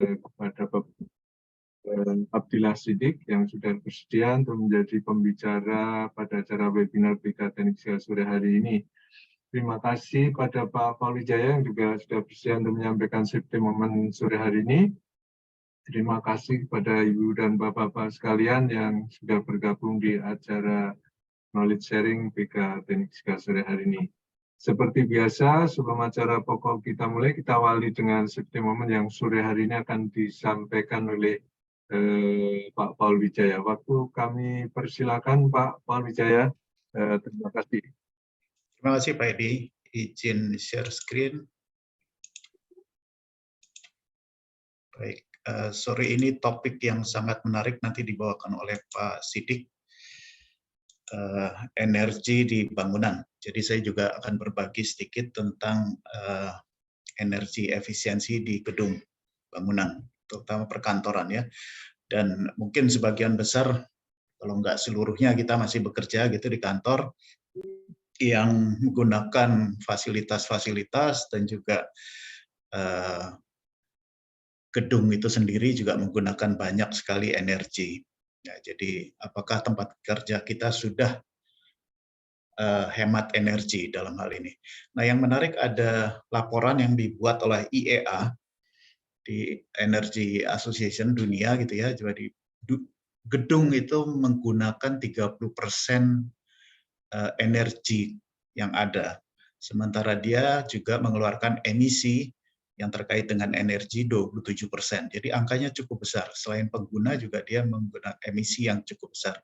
kepada Bapak Abdillah Siddiq yang sudah bersedia untuk menjadi pembicara pada acara webinar BK Teknik Skill sore hari ini. Terima kasih pada Pak Paul Wijaya yang juga sudah bersedia untuk menyampaikan safety moment sore hari ini. Terima kasih kepada Ibu dan Bapak-Bapak sekalian yang sudah bergabung di acara knowledge sharing BK Teknik Skill sore hari ini. Seperti biasa, sebelum acara pokok kita mulai, kita awali dengan safety moment yang sore hari ini akan disampaikan oleh Pak Paul Wijaya. Waktu kami persilakan Pak Paul Wijaya. Terima kasih. Terima kasih Pak Edi. Izin share screen. Baik, sore ini topik yang sangat menarik nanti dibawakan oleh Pak Siddiq. Energi di bangunan. Jadi saya juga akan berbagi sedikit tentang energi efisiensi di gedung bangunan, terutama perkantoran ya. Dan mungkin sebagian besar, kalau nggak seluruhnya, kita masih bekerja gitu di kantor yang menggunakan fasilitas-fasilitas dan juga gedung itu sendiri juga menggunakan banyak sekali energi. Ya, jadi apakah tempat kerja kita sudah hemat energi dalam hal ini? Nah, yang menarik ada laporan yang dibuat oleh IEA di Energy Association dunia gitu ya. Jadi gedung itu menggunakan 30% energi yang ada. Sementara dia juga mengeluarkan emisi yang terkait dengan energi 27%. Jadi angkanya cukup besar. Selain pengguna juga dia menggunakan emisi yang cukup besar.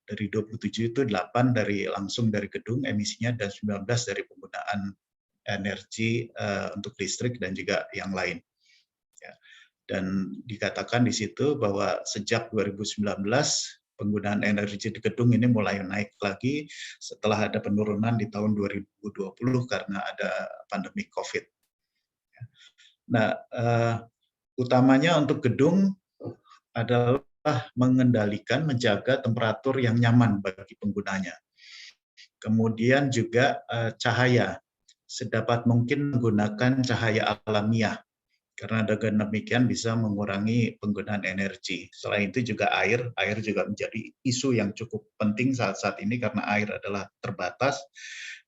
Dari 27 itu 8 langsung dari gedung emisinya dan 19 dari penggunaan energi untuk listrik dan juga yang lain. Ya. Dan dikatakan di situ bahwa sejak 2019 penggunaan energi di gedung ini mulai naik lagi setelah ada penurunan di tahun 2020 karena ada pandemi COVID. Nah, utamanya untuk gedung adalah mengendalikan, menjaga temperatur yang nyaman bagi penggunanya. Kemudian juga cahaya, sedapat mungkin menggunakan cahaya alamiah, karena dengan demikian bisa mengurangi penggunaan energi. Selain itu juga air juga menjadi isu yang cukup penting saat ini karena air adalah terbatas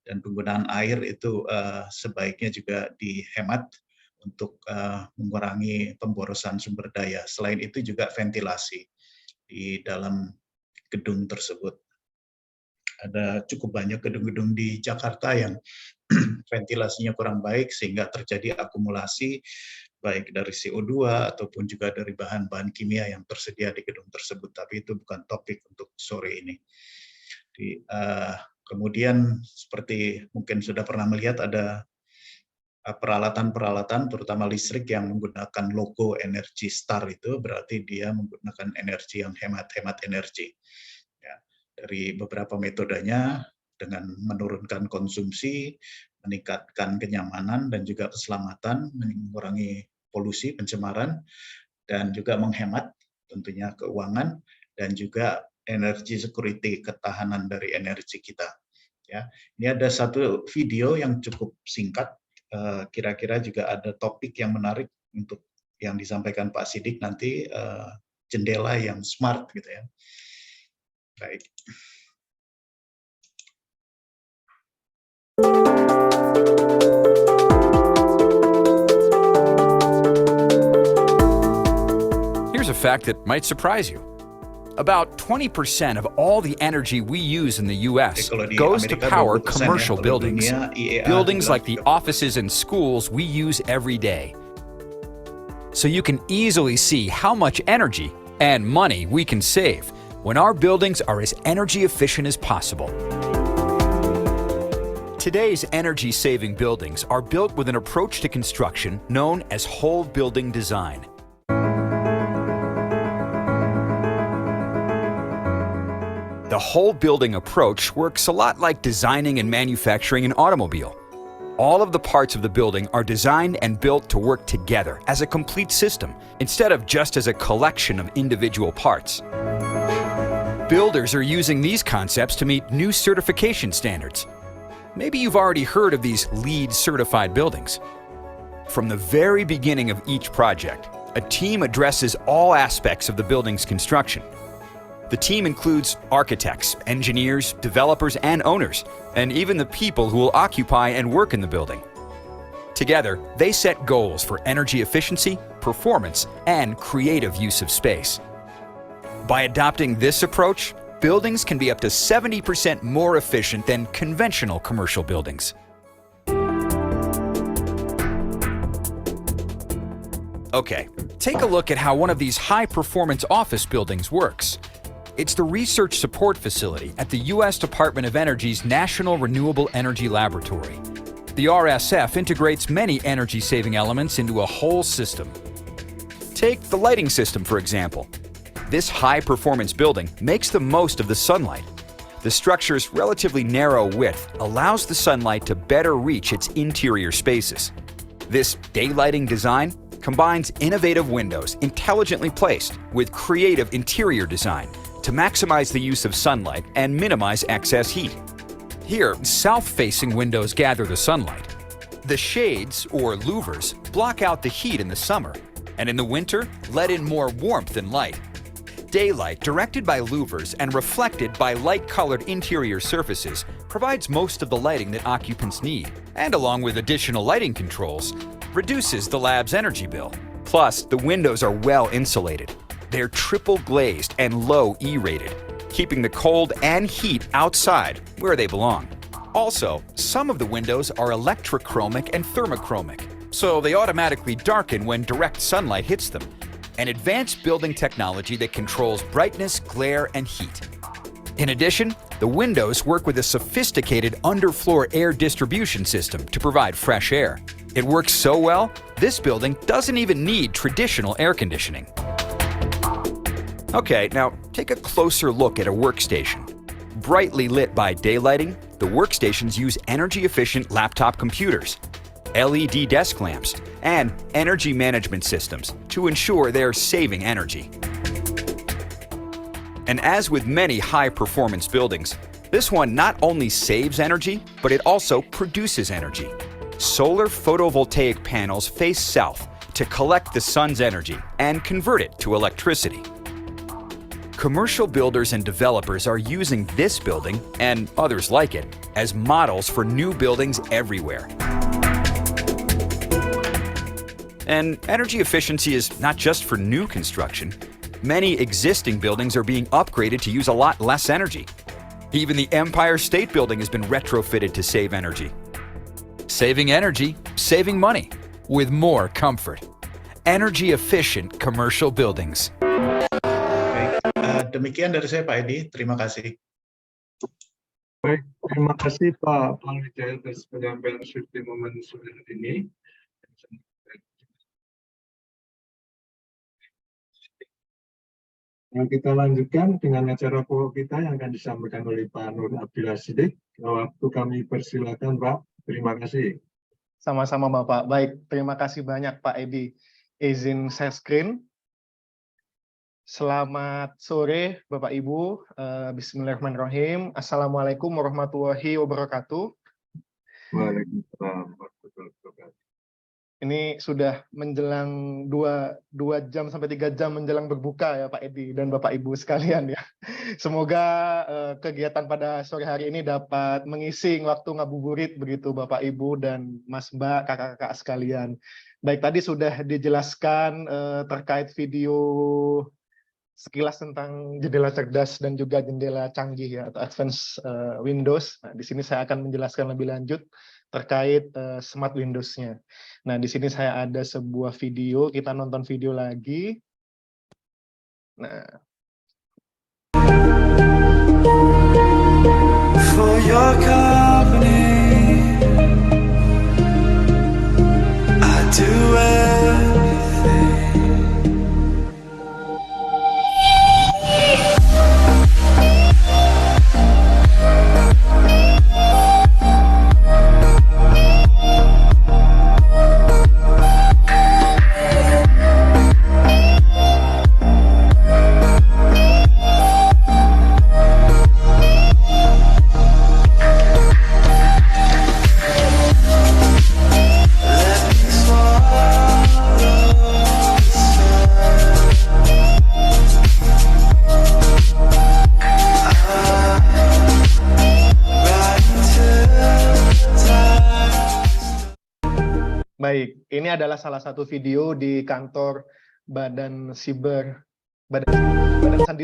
dan penggunaan air itu sebaiknya juga dihemat untuk mengurangi pemborosan sumber daya. Selain itu juga ventilasi di dalam gedung tersebut. Ada cukup banyak gedung-gedung di Jakarta yang ventilasinya kurang baik sehingga terjadi akumulasi baik dari CO2 ataupun juga dari bahan-bahan kimia yang tersedia di gedung tersebut. Tapi itu bukan topik untuk sore ini. Kemudian seperti mungkin sudah pernah melihat ada peralatan-peralatan terutama listrik yang menggunakan logo Energy Star, itu berarti dia menggunakan energi yang hemat energi. Ya, dari beberapa metodenya dengan menurunkan konsumsi, meningkatkan kenyamanan dan juga keselamatan, mengurangi polusi, pencemaran, dan juga menghemat tentunya keuangan dan juga energi security, ketahanan dari energi kita. Ya, ini ada satu video yang cukup singkat. Kira-kira juga ada topik yang menarik untuk yang disampaikan Pak Siddiq nanti, jendela yang smart gitu ya. Baik. Here's a fact that might surprise you. About 20% of all the energy we use in the U.S. goes to power commercial buildings. Buildings like the offices and schools we use every day. So you can easily see how much energy and money we can save when our buildings are as energy efficient as possible. Today's energy-saving buildings are built with an approach to construction known as whole building design. The whole building approach works a lot like designing and manufacturing an automobile. All of the parts of the building are designed and built to work together as a complete system, instead of just as a collection of individual parts. Builders are using these concepts to meet new certification standards. Maybe you've already heard of these LEED certified buildings. From the very beginning of each project, a team addresses all aspects of the building's construction. The team includes architects, engineers, developers, and owners, and even the people who will occupy and work in the building. Together, they set goals for energy efficiency, performance, and creative use of space. By adopting this approach, buildings can be up to 70% more efficient than conventional commercial buildings. Okay, take a look at how one of these high-performance office buildings works. It's the Research Support Facility at the U.S. Department of Energy's National Renewable Energy Laboratory. The RSF integrates many energy-saving elements into a whole system. Take the lighting system, for example. This high-performance building makes the most of the sunlight. The structure's relatively narrow width allows the sunlight to better reach its interior spaces. This daylighting design combines innovative windows intelligently placed with creative interior design to maximize the use of sunlight and minimize excess heat. Here, south-facing windows gather the sunlight. The shades, or louvers, block out the heat in the summer, and in the winter, let in more warmth and light. Daylight, directed by louvers and reflected by light-colored interior surfaces, provides most of the lighting that occupants need, and along with additional lighting controls, reduces the lab's energy bill. Plus, the windows are well insulated. They're triple glazed and low E-rated, keeping the cold and heat outside where they belong. Also, some of the windows are electrochromic and thermochromic, so they automatically darken when direct sunlight hits them. An advanced building technology that controls brightness, glare, and heat. In addition, the windows work with a sophisticated underfloor air distribution system to provide fresh air. It works so well, this building doesn't even need traditional air conditioning. Okay, now take a closer look at a workstation. Brightly lit by daylighting, the workstations use energy-efficient laptop computers, LED desk lamps, and energy management systems to ensure they're saving energy. And as with many high-performance buildings, this one not only saves energy, but it also produces energy. Solar photovoltaic panels face south to collect the sun's energy and convert it to electricity. Commercial builders and developers are using this building, and others like it, as models for new buildings everywhere. And energy efficiency is not just for new construction. Many existing buildings are being upgraded to use a lot less energy. Even the Empire State Building has been retrofitted to save energy. Saving energy, saving money, with more comfort. Energy-efficient commercial buildings. Demikian dari saya, Pak Edi. Terima kasih. Baik, terima kasih Pak Pangwijaya atas penyampaian swiftly momen sore ini. Nah, kita lanjutkan dengan acara pokok kita yang akan disampaikan oleh Pak Nur Abdillah Siddiq. Waktu kami persilakan, Pak. Terima kasih. Sama-sama, Bapak. Baik, terima kasih banyak, Pak Edi. Izin share screen. Selamat sore, Bapak Ibu. Bismillahirrahmanirrahim. Assalamualaikum warahmatullahi wabarakatuh. Waalaikumsalam warahmatullahi wabarakatuh. Ini sudah menjelang 2 jam sampai 3 jam menjelang berbuka ya Pak Edi dan Bapak Ibu sekalian ya. Semoga kegiatan pada sore hari ini dapat mengisi waktu ngabuburit begitu Bapak Ibu dan Mas Mbak, kakak-kakak sekalian. Baik, tadi sudah dijelaskan terkait video sekilas tentang jendela cerdas dan juga jendela canggih ya atau advanced Windows. Nah, di sini saya akan menjelaskan lebih lanjut terkait smart Windows-nya. Nah, di sini saya ada sebuah video, kita nonton video lagi. Nah. For your company, I do everything. Baik, ini adalah salah satu video di kantor Badan Sandi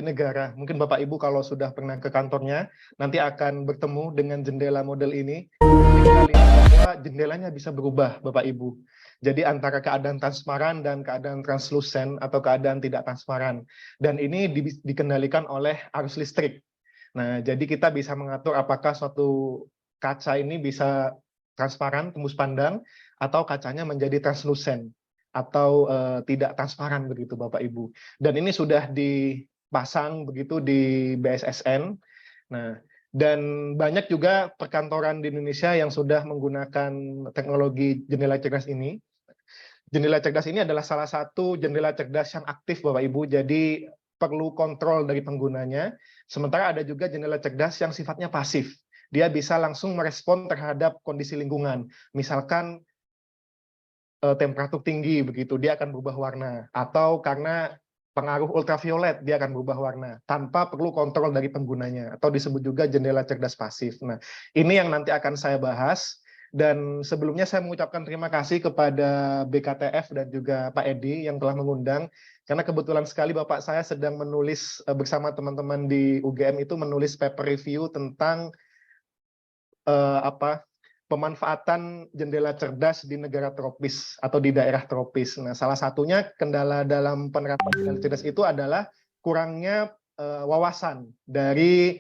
Negara. Mungkin Bapak Ibu kalau sudah pernah ke kantornya, nanti akan bertemu dengan jendela model ini. Kita lihat bahwa jendelanya bisa berubah, Bapak Ibu. Jadi antara keadaan transparan dan keadaan translucent atau keadaan tidak transparan. Dan ini dikendalikan oleh arus listrik. Nah, jadi kita bisa mengatur apakah suatu kaca ini bisa transparan, tembus pandang, atau kacanya menjadi translucent atau tidak transparan begitu Bapak Ibu. Dan ini sudah dipasang begitu di BSSN. Nah, dan banyak juga perkantoran di Indonesia yang sudah menggunakan teknologi jendela cerdas ini. Jendela cerdas ini adalah salah satu jendela cerdas yang aktif Bapak Ibu, jadi perlu kontrol dari penggunanya. Sementara ada juga jendela cerdas yang sifatnya pasif. Dia bisa langsung merespon terhadap kondisi lingkungan. Misalkan temperatur tinggi begitu, dia akan berubah warna, atau karena pengaruh ultraviolet dia akan berubah warna tanpa perlu kontrol dari penggunanya, atau disebut juga jendela cerdas pasif. Nah, ini yang nanti akan saya bahas. Dan sebelumnya saya mengucapkan terima kasih kepada BKTF dan juga Pak Edi yang telah mengundang, karena kebetulan sekali Bapak saya sedang menulis bersama teman-teman di UGM itu menulis paper review tentang pemanfaatan jendela cerdas di negara tropis atau di daerah tropis. Nah, salah satunya kendala dalam penerapan jendela cerdas itu adalah kurangnya wawasan dari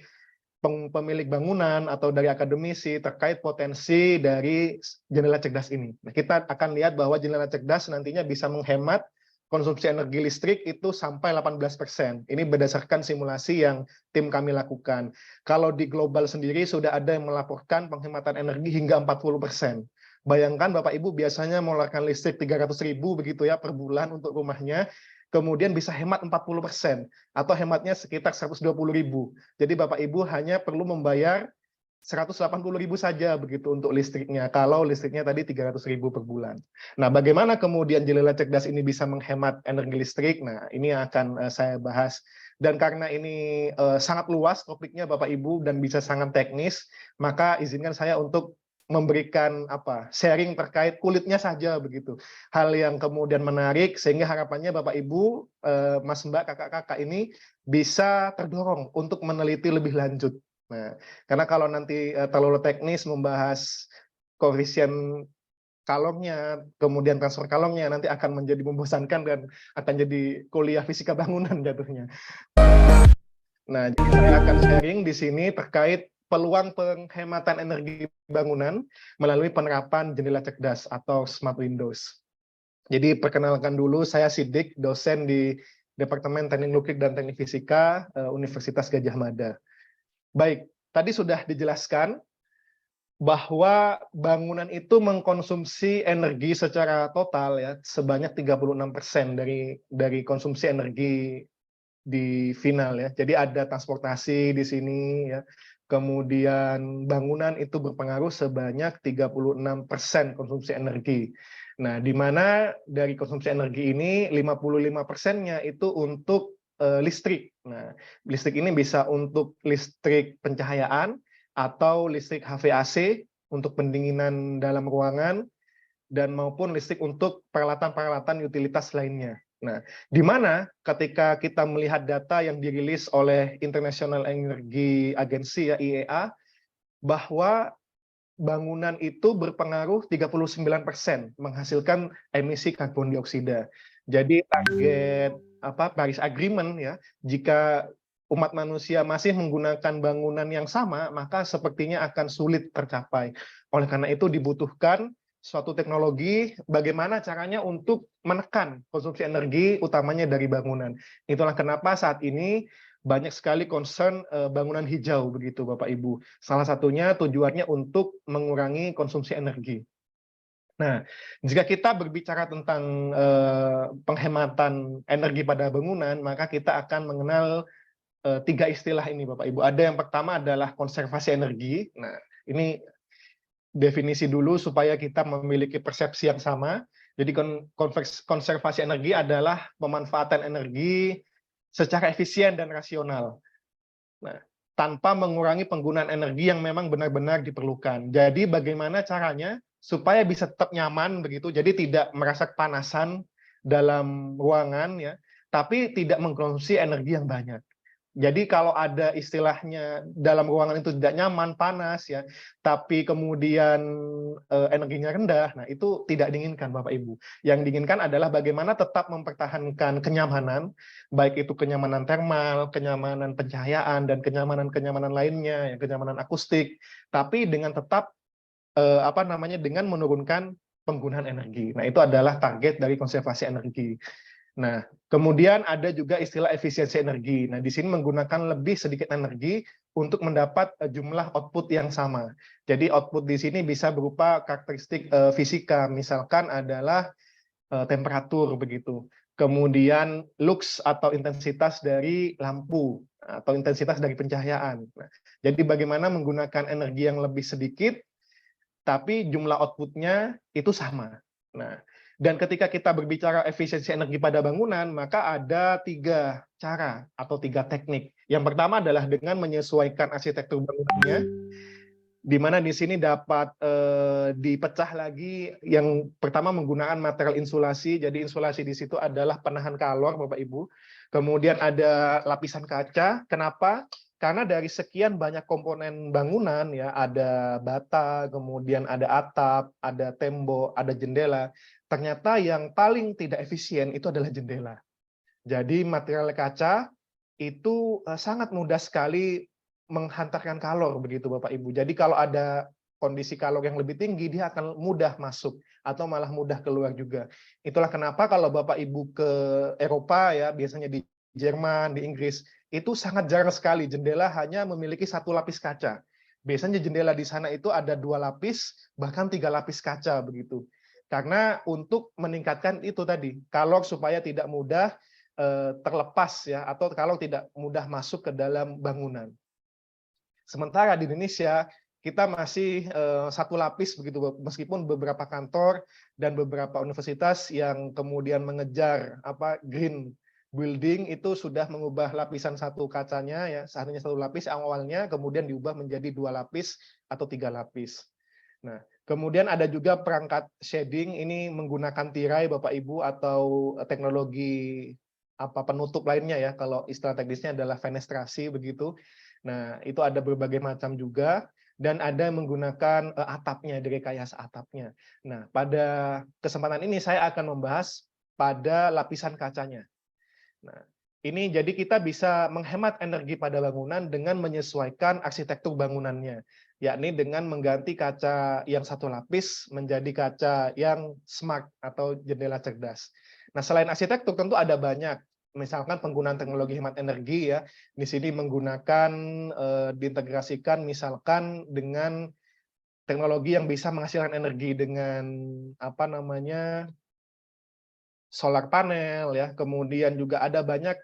pemilik bangunan atau dari akademisi terkait potensi dari jendela cerdas ini. Nah, kita akan lihat bahwa jendela cerdas nantinya bisa menghemat konsumsi energi listrik itu sampai 18%. Ini berdasarkan simulasi yang tim kami lakukan. Kalau di global sendiri sudah ada yang melaporkan penghematan energi hingga 40%. Bayangkan Bapak Ibu biasanya mengeluarkan listrik 300.000 begitu ya per bulan untuk rumahnya, kemudian bisa hemat 40%, atau hematnya sekitar 120.000. Jadi Bapak Ibu hanya perlu membayar 180.000 saja begitu untuk listriknya, kalau listriknya tadi 300.000 per bulan. Nah, bagaimana kemudian jendela cerdas ini bisa menghemat energi listrik? Nah, ini akan saya bahas. Dan karena ini sangat luas topiknya Bapak Ibu dan bisa sangat teknis, maka izinkan saya untuk memberikan sharing terkait kulitnya saja begitu. Hal yang kemudian menarik sehingga harapannya Bapak Ibu, Mas Mbak, kakak-kakak ini bisa terdorong untuk meneliti lebih lanjut. Nah, karena kalau nanti terlalu teknis membahas koefisien kalornya, kemudian transfer kalornya, nanti akan menjadi membosankan dan akan jadi kuliah fisika bangunan jatuhnya. Nah, jadi saya akan sharing di sini terkait peluang penghematan energi bangunan melalui penerapan jendela cerdas atau smart windows. Jadi perkenalkan dulu, saya Sidik, dosen di Departemen Teknik Nuklir dan Teknik Fisika Universitas Gadjah Mada. Baik, tadi sudah dijelaskan bahwa bangunan itu mengkonsumsi energi secara total ya sebanyak 36% dari konsumsi energi di final ya. Jadi ada transportasi di sini ya. Kemudian bangunan itu berpengaruh sebanyak 36% konsumsi energi. Nah, di mana dari konsumsi energi ini 55%-nya itu untuk listrik. Nah, listrik ini bisa untuk listrik pencahayaan atau listrik HVAC untuk pendinginan dalam ruangan dan maupun listrik untuk peralatan-peralatan utilitas lainnya. Nah, di mana ketika kita melihat data yang dirilis oleh International Energy Agency ya IEA bahwa bangunan itu berpengaruh 39% menghasilkan emisi karbon dioksida. Jadi target Paris Agreement ya, jika umat manusia masih menggunakan bangunan yang sama, maka sepertinya akan sulit tercapai. Oleh karena itu dibutuhkan suatu teknologi bagaimana caranya untuk menekan konsumsi energi utamanya dari bangunan. Itulah kenapa saat ini banyak sekali concern bangunan hijau begitu Bapak Ibu. Salah satunya tujuannya untuk mengurangi konsumsi energi. Nah, jika kita berbicara tentang penghematan energi pada bangunan, maka kita akan mengenal 3 istilah ini Bapak Ibu. Ada yang pertama adalah konservasi energi. Nah, ini definisi dulu supaya kita memiliki persepsi yang sama. Jadi konservasi energi adalah pemanfaatan energi secara efisien dan rasional. Nah, tanpa mengurangi penggunaan energi yang memang benar-benar diperlukan. Jadi bagaimana caranya supaya bisa tetap nyaman begitu, jadi tidak merasa kepanasan dalam ruangan ya, tapi tidak mengkonsumsi energi yang banyak. Jadi kalau ada istilahnya dalam ruangan itu tidak nyaman, panas ya, tapi kemudian energinya rendah, nah itu tidak diinginkan Bapak Ibu. Yang diinginkan adalah bagaimana tetap mempertahankan kenyamanan, baik itu kenyamanan termal, kenyamanan pencahayaan, dan kenyamanan-kenyamanan lainnya, ya, kenyamanan akustik, tapi dengan tetap dengan menurunkan penggunaan energi. Nah itu adalah target dari konservasi energi. Nah, kemudian ada juga istilah efisiensi energi. Nah, di sini menggunakan lebih sedikit energi untuk mendapat jumlah output yang sama. Jadi output di sini bisa berupa karakteristik fisika, misalkan adalah temperatur begitu. Kemudian lux atau intensitas dari lampu atau intensitas dari pencahayaan. Nah, jadi bagaimana menggunakan energi yang lebih sedikit, tapi jumlah outputnya itu sama. Nah, dan ketika kita berbicara efisiensi energi pada bangunan, maka ada 3 cara atau 3 teknik. Yang pertama adalah dengan menyesuaikan arsitektur bangunannya, di mana di sini dapat dipecah lagi. Yang pertama menggunakan material insulasi. Jadi insulasi di situ adalah penahan kalor, Bapak Ibu. Kemudian ada lapisan kaca. Kenapa? Karena dari sekian banyak komponen bangunan ya, ada bata, kemudian ada atap, ada tembok, ada jendela. Ternyata yang paling tidak efisien itu adalah jendela. Jadi material kaca itu sangat mudah sekali menghantarkan kalor begitu Bapak Ibu. Jadi kalau ada kondisi kalor yang lebih tinggi, dia akan mudah masuk atau malah mudah keluar juga. Itulah kenapa kalau Bapak Ibu ke Eropa ya, biasanya di Jerman, di Inggris, itu sangat jarang sekali jendela hanya memiliki 1 lapis kaca. Biasanya jendela di sana itu ada 2 lapis, bahkan 3 lapis kaca begitu. Karena untuk meningkatkan itu tadi, kalor supaya tidak mudah terlepas ya, atau kalau tidak mudah masuk ke dalam bangunan. Sementara di Indonesia kita masih 1 lapis begitu, meskipun beberapa kantor dan beberapa universitas yang kemudian mengejar green building itu sudah mengubah lapisan 1 kacanya ya, seharusnya 1 lapis awalnya kemudian diubah menjadi 2 lapis atau 3 lapis. Nah, kemudian ada juga perangkat shading, ini menggunakan tirai Bapak Ibu atau teknologi penutup lainnya ya, kalau istilah teknisnya adalah fenestrasi begitu. Nah, itu ada berbagai macam juga, dan ada menggunakan atapnya, direkayasa atapnya. Nah, pada kesempatan ini saya akan membahas pada lapisan kacanya. Nah, ini jadi kita bisa menghemat energi pada bangunan dengan menyesuaikan arsitektur bangunannya, yakni dengan mengganti kaca yang 1 lapis menjadi kaca yang smart atau jendela cerdas. Nah, selain arsitektur tentu ada banyak, misalkan penggunaan teknologi hemat energi ya. Di sini menggunakan diintegrasikan misalkan dengan teknologi yang bisa menghasilkan energi dengan solar panel ya. Kemudian juga ada banyak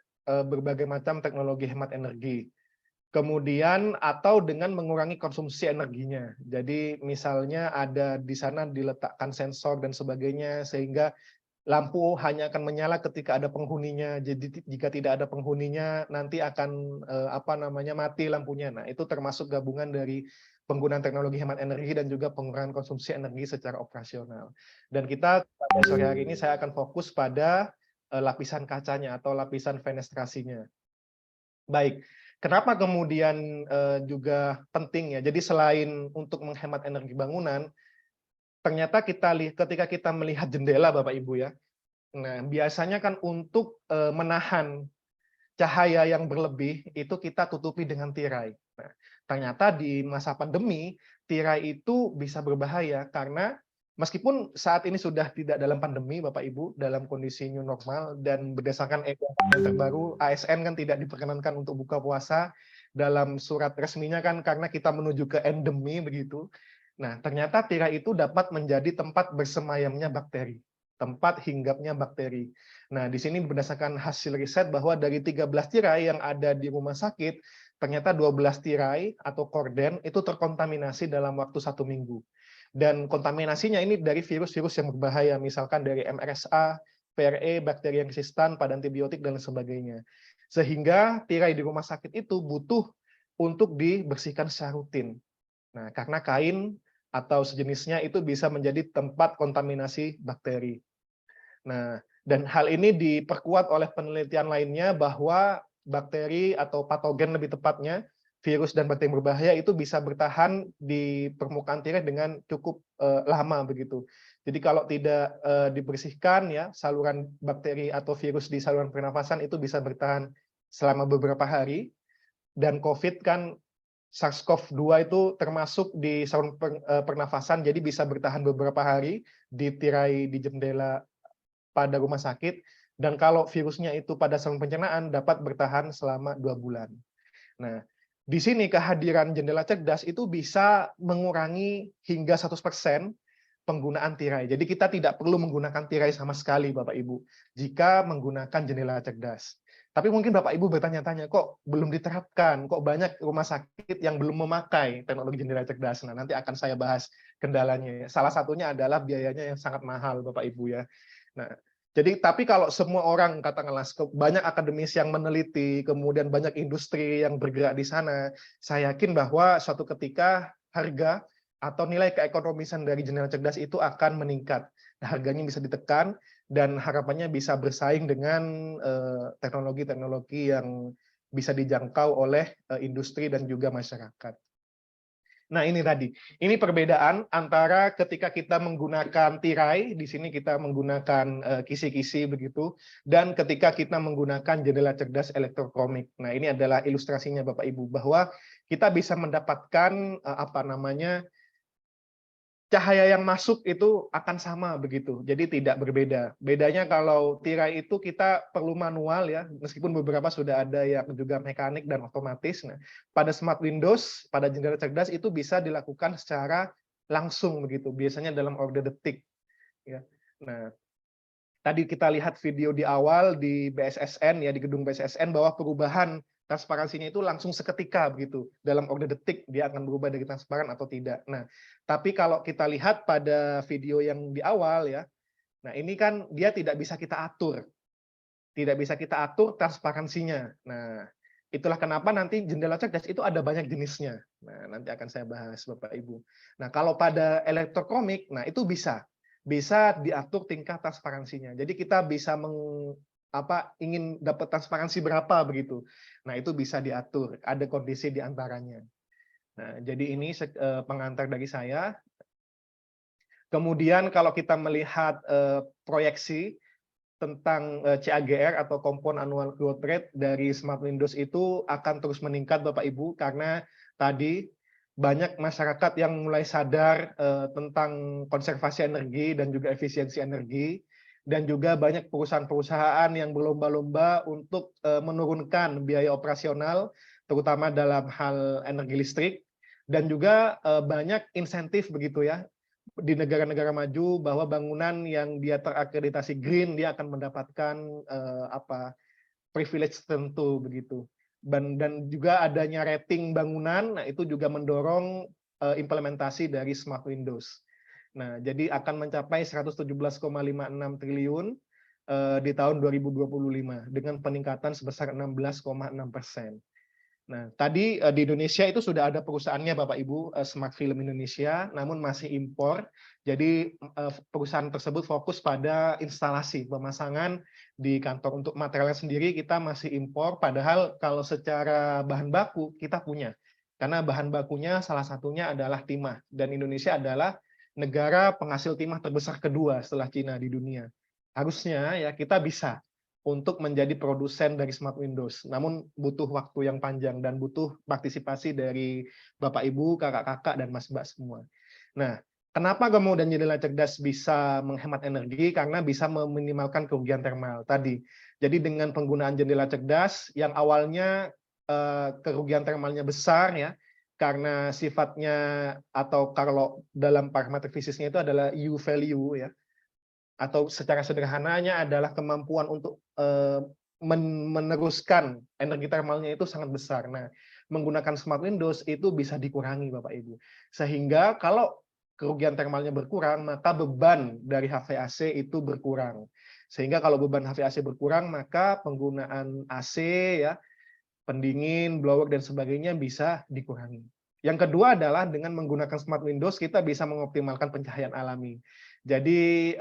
berbagai macam teknologi hemat energi. Kemudian atau dengan mengurangi konsumsi energinya. Jadi misalnya ada di sana diletakkan sensor dan sebagainya sehingga lampu hanya akan menyala ketika ada penghuninya. Jadi jika tidak ada penghuninya nanti akan mati lampunya. Nah, itu termasuk gabungan dari penggunaan teknologi hemat energi dan juga pengurangan konsumsi energi secara operasional. Dan kita pada sore hari ini saya akan fokus pada lapisan kacanya atau lapisan fenestrasinya. Baik. Kenapa kemudian juga penting ya? Jadi selain untuk menghemat energi bangunan, ternyata ketika kita melihat jendela Bapak Ibu ya, nah biasanya kan untuk menahan cahaya yang berlebih itu kita tutupi dengan tirai. Nah, ternyata di masa pandemi tirai itu bisa berbahaya karena meskipun saat ini sudah tidak dalam pandemi, Bapak Ibu, dalam kondisi new normal, dan berdasarkan yang terbaru, ASN kan tidak diperkenankan untuk buka puasa dalam surat resminya kan karena kita menuju ke endemi begitu. Nah, ternyata tirai itu dapat menjadi tempat bersemayamnya bakteri, tempat hinggapnya bakteri. Nah, di sini berdasarkan hasil riset bahwa dari 13 tirai yang ada di rumah sakit, ternyata 12 tirai atau korden itu terkontaminasi dalam waktu 1 minggu. Dan kontaminasinya ini dari virus-virus yang berbahaya, misalkan dari MRSA, VRE, bakteri yang resistan pada antibiotik, dan sebagainya. Sehingga tirai di rumah sakit itu butuh untuk dibersihkan secara rutin. Nah, karena kain atau sejenisnya itu bisa menjadi tempat kontaminasi bakteri. Nah, dan hal ini diperkuat oleh penelitian lainnya bahwa bakteri atau patogen lebih tepatnya, virus dan bakteri berbahaya itu bisa bertahan di permukaan tirai dengan cukup lama begitu. Jadi kalau tidak dibersihkan ya, saluran bakteri atau virus di saluran pernafasan itu bisa bertahan selama beberapa hari. Dan COVID kan SARS-CoV-2 itu termasuk di saluran pernafasan, jadi bisa bertahan beberapa hari di tirai di jendela pada rumah sakit, dan kalau virusnya itu pada saluran pencernaan dapat bertahan selama 2 bulan. Nah, di sini kehadiran jendela cerdas itu bisa mengurangi hingga 100% penggunaan tirai. Jadi kita tidak perlu menggunakan tirai sama sekali, Bapak Ibu, jika menggunakan jendela cerdas. Tapi mungkin Bapak Ibu bertanya-tanya, kok belum diterapkan? Kok banyak rumah sakit yang belum memakai teknologi jendela cerdas? Nah, nanti akan saya bahas kendalanya. Salah satunya adalah biayanya yang sangat mahal, Bapak Ibu ya. Nah, jadi tapi kalau semua orang, katakanlah banyak akademisi yang meneliti, kemudian banyak industri yang bergerak di sana, saya yakin bahwa suatu ketika harga atau nilai keekonomisan dari jendela cerdas itu akan meningkat. Harganya bisa ditekan dan harapannya bisa bersaing dengan teknologi-teknologi yang bisa dijangkau oleh industri dan juga masyarakat. Nah, ini tadi. Ini perbedaan antara ketika kita menggunakan tirai, di sini kita menggunakan kisi-kisi begitu, dan ketika kita menggunakan jendela cerdas elektrokromik. Nah, ini adalah ilustrasinya Bapak Ibu, bahwa kita bisa mendapatkan cahaya yang masuk itu akan sama begitu, jadi tidak berbeda. Bedanya kalau tirai itu kita perlu manual ya, meskipun beberapa sudah ada yang juga mekanik dan otomatis. Nah, pada Smart Windows, pada jendela cerdas itu bisa dilakukan secara langsung begitu, biasanya dalam order detik. Ya. Nah, tadi kita lihat video di awal di BSSN ya, di gedung BSSN, bahwa perubahan transparansinya itu langsung seketika begitu, dalam order detik dia akan berubah dari transparan atau tidak. Nah, tapi kalau kita lihat pada video yang di awal ya, nah ini kan dia tidak bisa kita atur, transparansinya. Nah, itulah kenapa nanti jendela cerdas itu ada banyak jenisnya. Nah, nanti akan saya bahas Bapak Ibu. Nah, kalau pada elektrokromik, nah itu bisa diatur tingkat transparansinya. Jadi kita bisa ingin dapat transparansi berapa begitu. Nah, itu bisa diatur, ada kondisi di antaranya. Nah, jadi ini pengantar dari saya. Kemudian kalau kita melihat proyeksi tentang CAGR atau Compound Annual Growth Rate dari Smart Windows itu akan terus meningkat Bapak Ibu, karena tadi banyak masyarakat yang mulai sadar tentang konservasi energi dan juga efisiensi energi, dan juga banyak perusahaan-perusahaan yang berlomba-lomba untuk menurunkan biaya operasional, terutama dalam hal energi listrik, dan juga banyak insentif begitu ya, di negara-negara maju, bahwa bangunan yang dia terakreditasi green, dia akan mendapatkan privilege tertentu begitu. Dan juga adanya rating bangunan, nah itu juga mendorong implementasi dari Smart Windows. Nah, jadi akan mencapai 117,56 triliun di tahun 2025 dengan peningkatan sebesar 16,6%. Nah, tadi di Indonesia itu sudah ada perusahaannya Bapak Ibu, Smart Film Indonesia, namun masih impor. Jadi perusahaan tersebut fokus pada instalasi pemasangan di kantor. Untuk materialnya sendiri kita masih impor, padahal kalau secara bahan baku kita punya. Karena bahan bakunya salah satunya adalah timah, dan Indonesia adalah negara penghasil timah terbesar kedua setelah Cina di dunia. Harusnya ya kita bisa untuk menjadi produsen dari Smart Windows. Namun butuh waktu yang panjang dan butuh partisipasi dari Bapak Ibu, kakak-kakak, dan mas-mbak semua. Nah, kenapa kemudian jendela cerdas bisa menghemat energi? Karena bisa meminimalkan kerugian termal tadi. Jadi dengan penggunaan jendela cerdas yang awalnya kerugian termalnya besar ya, karena sifatnya atau kalau dalam parameter fisiknya itu adalah U value ya, atau secara sederhananya adalah kemampuan untuk meneruskan energi termalnya itu sangat besar. Nah, menggunakan Smart Windows itu bisa dikurangi Bapak Ibu. Sehingga kalau kerugian termalnya berkurang, maka beban dari HVAC itu berkurang. Sehingga kalau beban HVAC berkurang, maka penggunaan AC ya, pendingin, blower dan sebagainya bisa dikurangi. Yang kedua adalah dengan menggunakan Smart Windows kita bisa mengoptimalkan pencahayaan alami. Jadi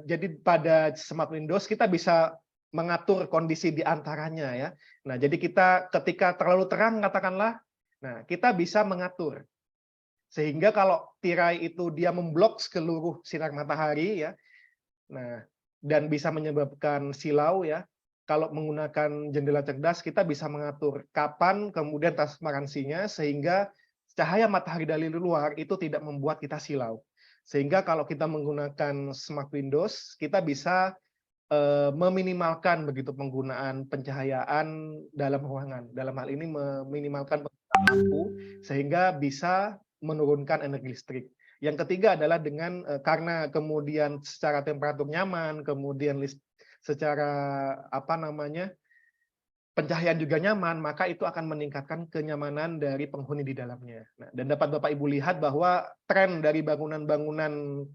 jadi pada Smart Windows kita bisa mengatur kondisi di antaranya ya. Nah, jadi kita ketika terlalu terang katakanlah, nah kita bisa mengatur. Sehingga kalau tirai itu dia memblok seluruh sinar matahari ya. Nah, dan bisa menyebabkan silau ya. Kalau menggunakan jendela cerdas kita bisa mengatur kapan kemudian transparansinya sehingga cahaya matahari dari luar itu tidak membuat kita silau. Sehingga kalau kita menggunakan Smart Windows kita bisa meminimalkan begitu penggunaan pencahayaan dalam ruangan. Dalam hal ini meminimalkan penggunaan lampu sehingga bisa menurunkan energi listrik. Yang ketiga adalah dengan karena kemudian secara temperatur nyaman, kemudian secara pencahayaan juga nyaman, maka itu akan meningkatkan kenyamanan dari penghuni di dalamnya. Nah, dan dapat Bapak Ibu lihat bahwa tren dari bangunan-bangunan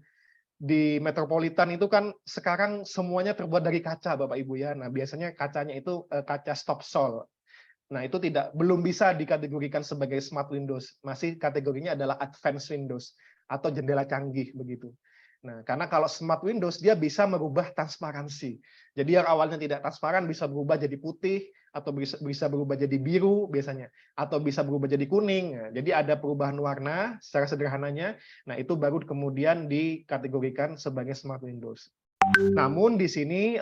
di metropolitan itu kan sekarang semuanya terbuat dari kaca, Bapak Ibu ya. Nah, biasanya kacanya itu kaca stop sol. Nah, itu belum bisa dikategorikan sebagai Smart Windows. Masih kategorinya adalah Advanced Windows atau jendela canggih begitu. Nah, karena kalau Smart Windows dia bisa merubah transparansi. Jadi yang awalnya tidak transparan bisa berubah jadi putih atau bisa berubah jadi biru biasanya atau bisa berubah jadi kuning. Nah, jadi ada perubahan warna secara sederhananya. Nah, itu baru kemudian dikategorikan sebagai Smart Windows. Namun di sini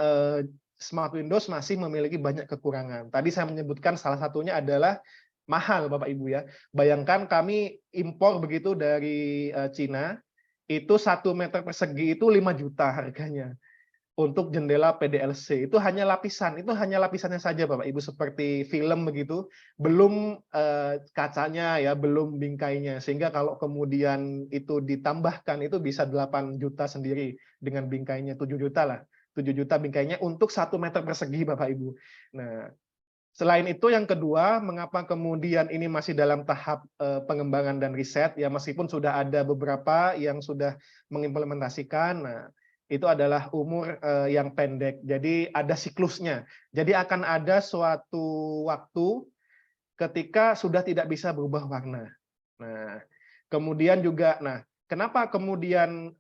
Smart Windows masih memiliki banyak kekurangan. Tadi saya menyebutkan salah satunya adalah mahal, Bapak Ibu ya. Bayangkan kami impor begitu dari Cina, itu 1 meter persegi itu 5 juta harganya. Untuk jendela PDLC itu hanya lapisannya saja Bapak Ibu seperti film begitu, belum kacanya ya, belum bingkainya. Sehingga kalau kemudian itu ditambahkan itu bisa 8 juta sendiri dengan bingkainya 7 juta lah. 7 juta bingkainya untuk 1 meter persegi Bapak Ibu. Nah, selain itu yang kedua, mengapa kemudian ini masih dalam tahap pengembangan dan riset ya, meskipun sudah ada beberapa yang sudah mengimplementasikan. Nah, itu adalah umur yang pendek. Jadi ada siklusnya. Jadi akan ada suatu waktu ketika sudah tidak bisa berubah warna. Nah, kemudian juga kenapa kemudian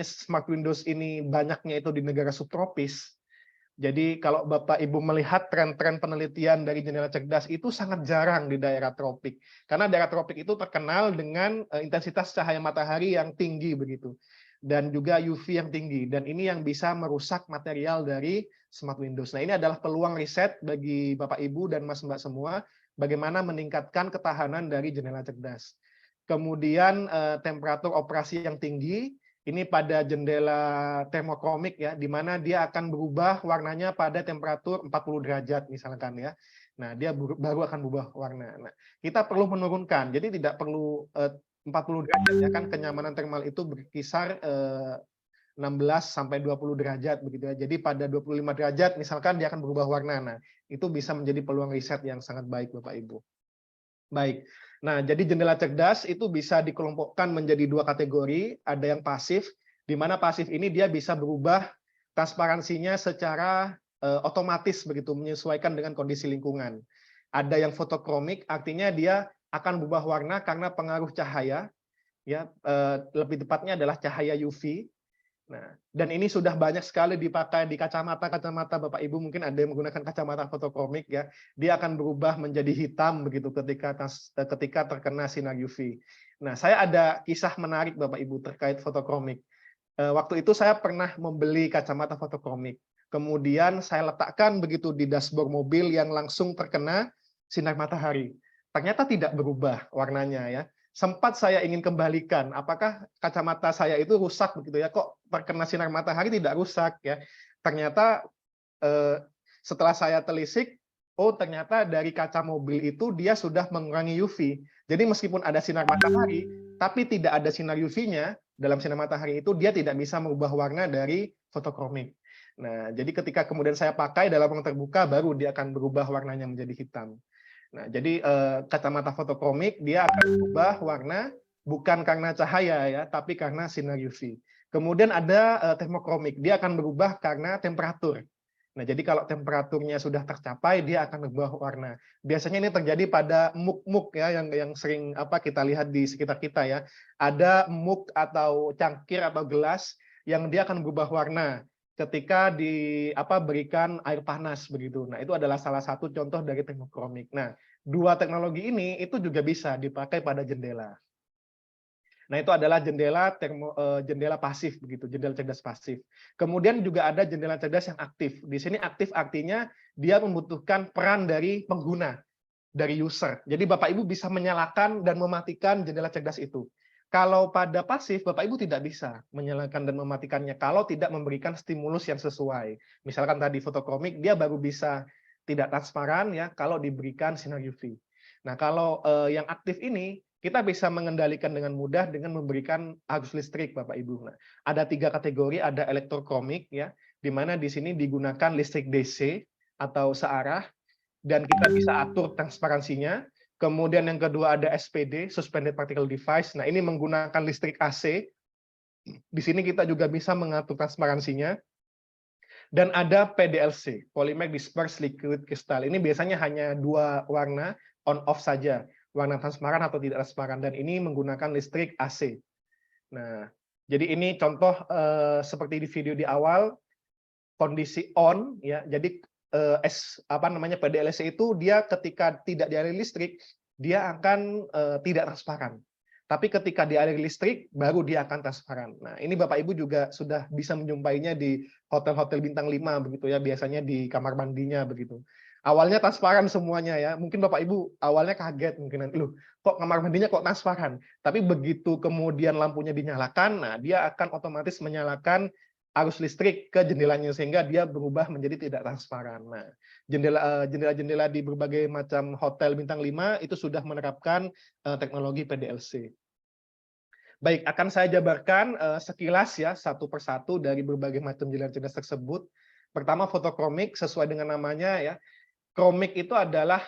Smart Windows ini banyaknya itu di negara subtropis? Jadi kalau Bapak Ibu melihat tren-tren penelitian dari jendela cerdas itu sangat jarang di daerah tropik. Karena daerah tropik itu terkenal dengan intensitas cahaya matahari yang tinggi begitu. Dan juga UV yang tinggi. Dan ini yang bisa merusak material dari Smart Windows. Nah, ini adalah peluang riset bagi Bapak Ibu dan Mas Mbak semua bagaimana meningkatkan ketahanan dari jendela cerdas. Kemudian temperatur operasi yang tinggi. Ini pada jendela termokromik ya, di mana dia akan berubah warnanya pada temperatur 40 derajat misalkan ya. Nah, dia baru akan berubah warna. Nah, kita perlu menurunkan. Jadi tidak perlu 40 derajat ya kan, kenyamanan termal itu berkisar 16 sampai 20 derajat begitu ya. Jadi pada 25 derajat misalkan dia akan berubah warna. Nah, itu bisa menjadi peluang riset yang sangat baik Bapak Ibu. Baik. Nah, jadi jendela cerdas itu bisa dikelompokkan menjadi 2 kategori. Ada yang pasif, di mana pasif ini dia bisa berubah transparansinya secara otomatis begitu, menyesuaikan dengan kondisi lingkungan. Ada yang fotokromik, artinya dia akan berubah warna karena pengaruh cahaya, ya lebih tepatnya adalah cahaya UV. Nah, dan ini sudah banyak sekali dipakai di kacamata Bapak Ibu, mungkin ada yang menggunakan kacamata fotokromik ya. Dia akan berubah menjadi hitam begitu ketika terkena sinar UV. Nah, saya ada kisah menarik Bapak Ibu terkait fotokromik. Waktu itu saya pernah membeli kacamata fotokromik. Kemudian saya letakkan begitu di dashboard mobil yang langsung terkena sinar matahari. Ternyata tidak berubah warnanya ya. Sempat saya ingin kembalikan, apakah kacamata saya itu rusak begitu ya? Kok terkena sinar matahari tidak rusak ya? Ternyata setelah saya telisik, oh ternyata dari kaca mobil itu dia sudah mengurangi UV. Jadi meskipun ada sinar matahari, tapi tidak ada sinar UV-nya dalam sinar matahari itu dia tidak bisa merubah warna dari fotokromik. Nah, jadi ketika kemudian saya pakai dalam ruang terbuka, baru dia akan berubah warnanya menjadi hitam. Nah, jadi kacamata fotokromik dia akan berubah warna bukan karena cahaya ya, tapi karena sinar UV. Kemudian ada termokromik, dia akan berubah karena temperatur. Nah, jadi kalau temperaturnya sudah tercapai, dia akan berubah warna. Biasanya ini terjadi pada muk-muk ya, yang sering kita lihat di sekitar kita ya. Ada muk atau cangkir atau gelas yang dia akan berubah warna ketika berikan air panas begitu. Nah, itu adalah salah satu contoh dari termokromik. Nah, dua teknologi ini itu juga bisa dipakai pada jendela. Nah, itu adalah jendela pasif begitu, jendela cerdas pasif. Kemudian juga ada jendela cerdas yang aktif. Di sini aktif artinya dia membutuhkan peran dari pengguna, dari user. Jadi Bapak Ibu bisa menyalakan dan mematikan jendela cerdas itu. Kalau pada pasif, Bapak Ibu tidak bisa menyalakan dan mematikannya kalau tidak memberikan stimulus yang sesuai. Misalkan tadi fotokromik, dia baru bisa tidak transparan ya kalau diberikan sinar UV. Nah, kalau yang aktif ini kita bisa mengendalikan dengan mudah dengan memberikan arus listrik, Bapak Ibu. Nah, ada 3 kategori, ada elektrokromik ya, di mana di sini digunakan listrik DC atau searah dan kita bisa atur transparansinya. Kemudian yang kedua ada SPD, Suspended Particle Device. Nah, ini menggunakan listrik AC. Di sini kita juga bisa mengatur transparansinya. Dan ada PDLC, Polymer Dispersed Liquid Crystal. Ini biasanya hanya 2 warna, on-off saja. Warna transparan atau tidak transparan, dan ini menggunakan listrik AC. Nah, jadi ini contoh seperti di video di awal, kondisi on ya. Jadi PDLC itu dia ketika tidak dialiri listrik, dia akan tidak transparan. Tapi ketika dialiri listrik, baru dia akan transparan. Nah, ini Bapak Ibu juga sudah bisa menjumpainya di hotel-hotel bintang 5 begitu ya, biasanya di kamar mandinya begitu. Awalnya transparan semuanya ya. Mungkin Bapak Ibu awalnya kaget mungkin, loh, kok kamar mandinya kok transparan? Tapi begitu kemudian lampunya dinyalakan, nah dia akan otomatis menyalakan arus listrik ke jendelanya sehingga dia berubah menjadi tidak transparan. Nah, jendela-jendela di berbagai macam hotel bintang 5 itu sudah menerapkan teknologi PDLC. Baik, akan saya jabarkan sekilas ya satu persatu dari berbagai macam jendela cerdas tersebut. Pertama, fotokromik sesuai dengan namanya ya. Kromik itu adalah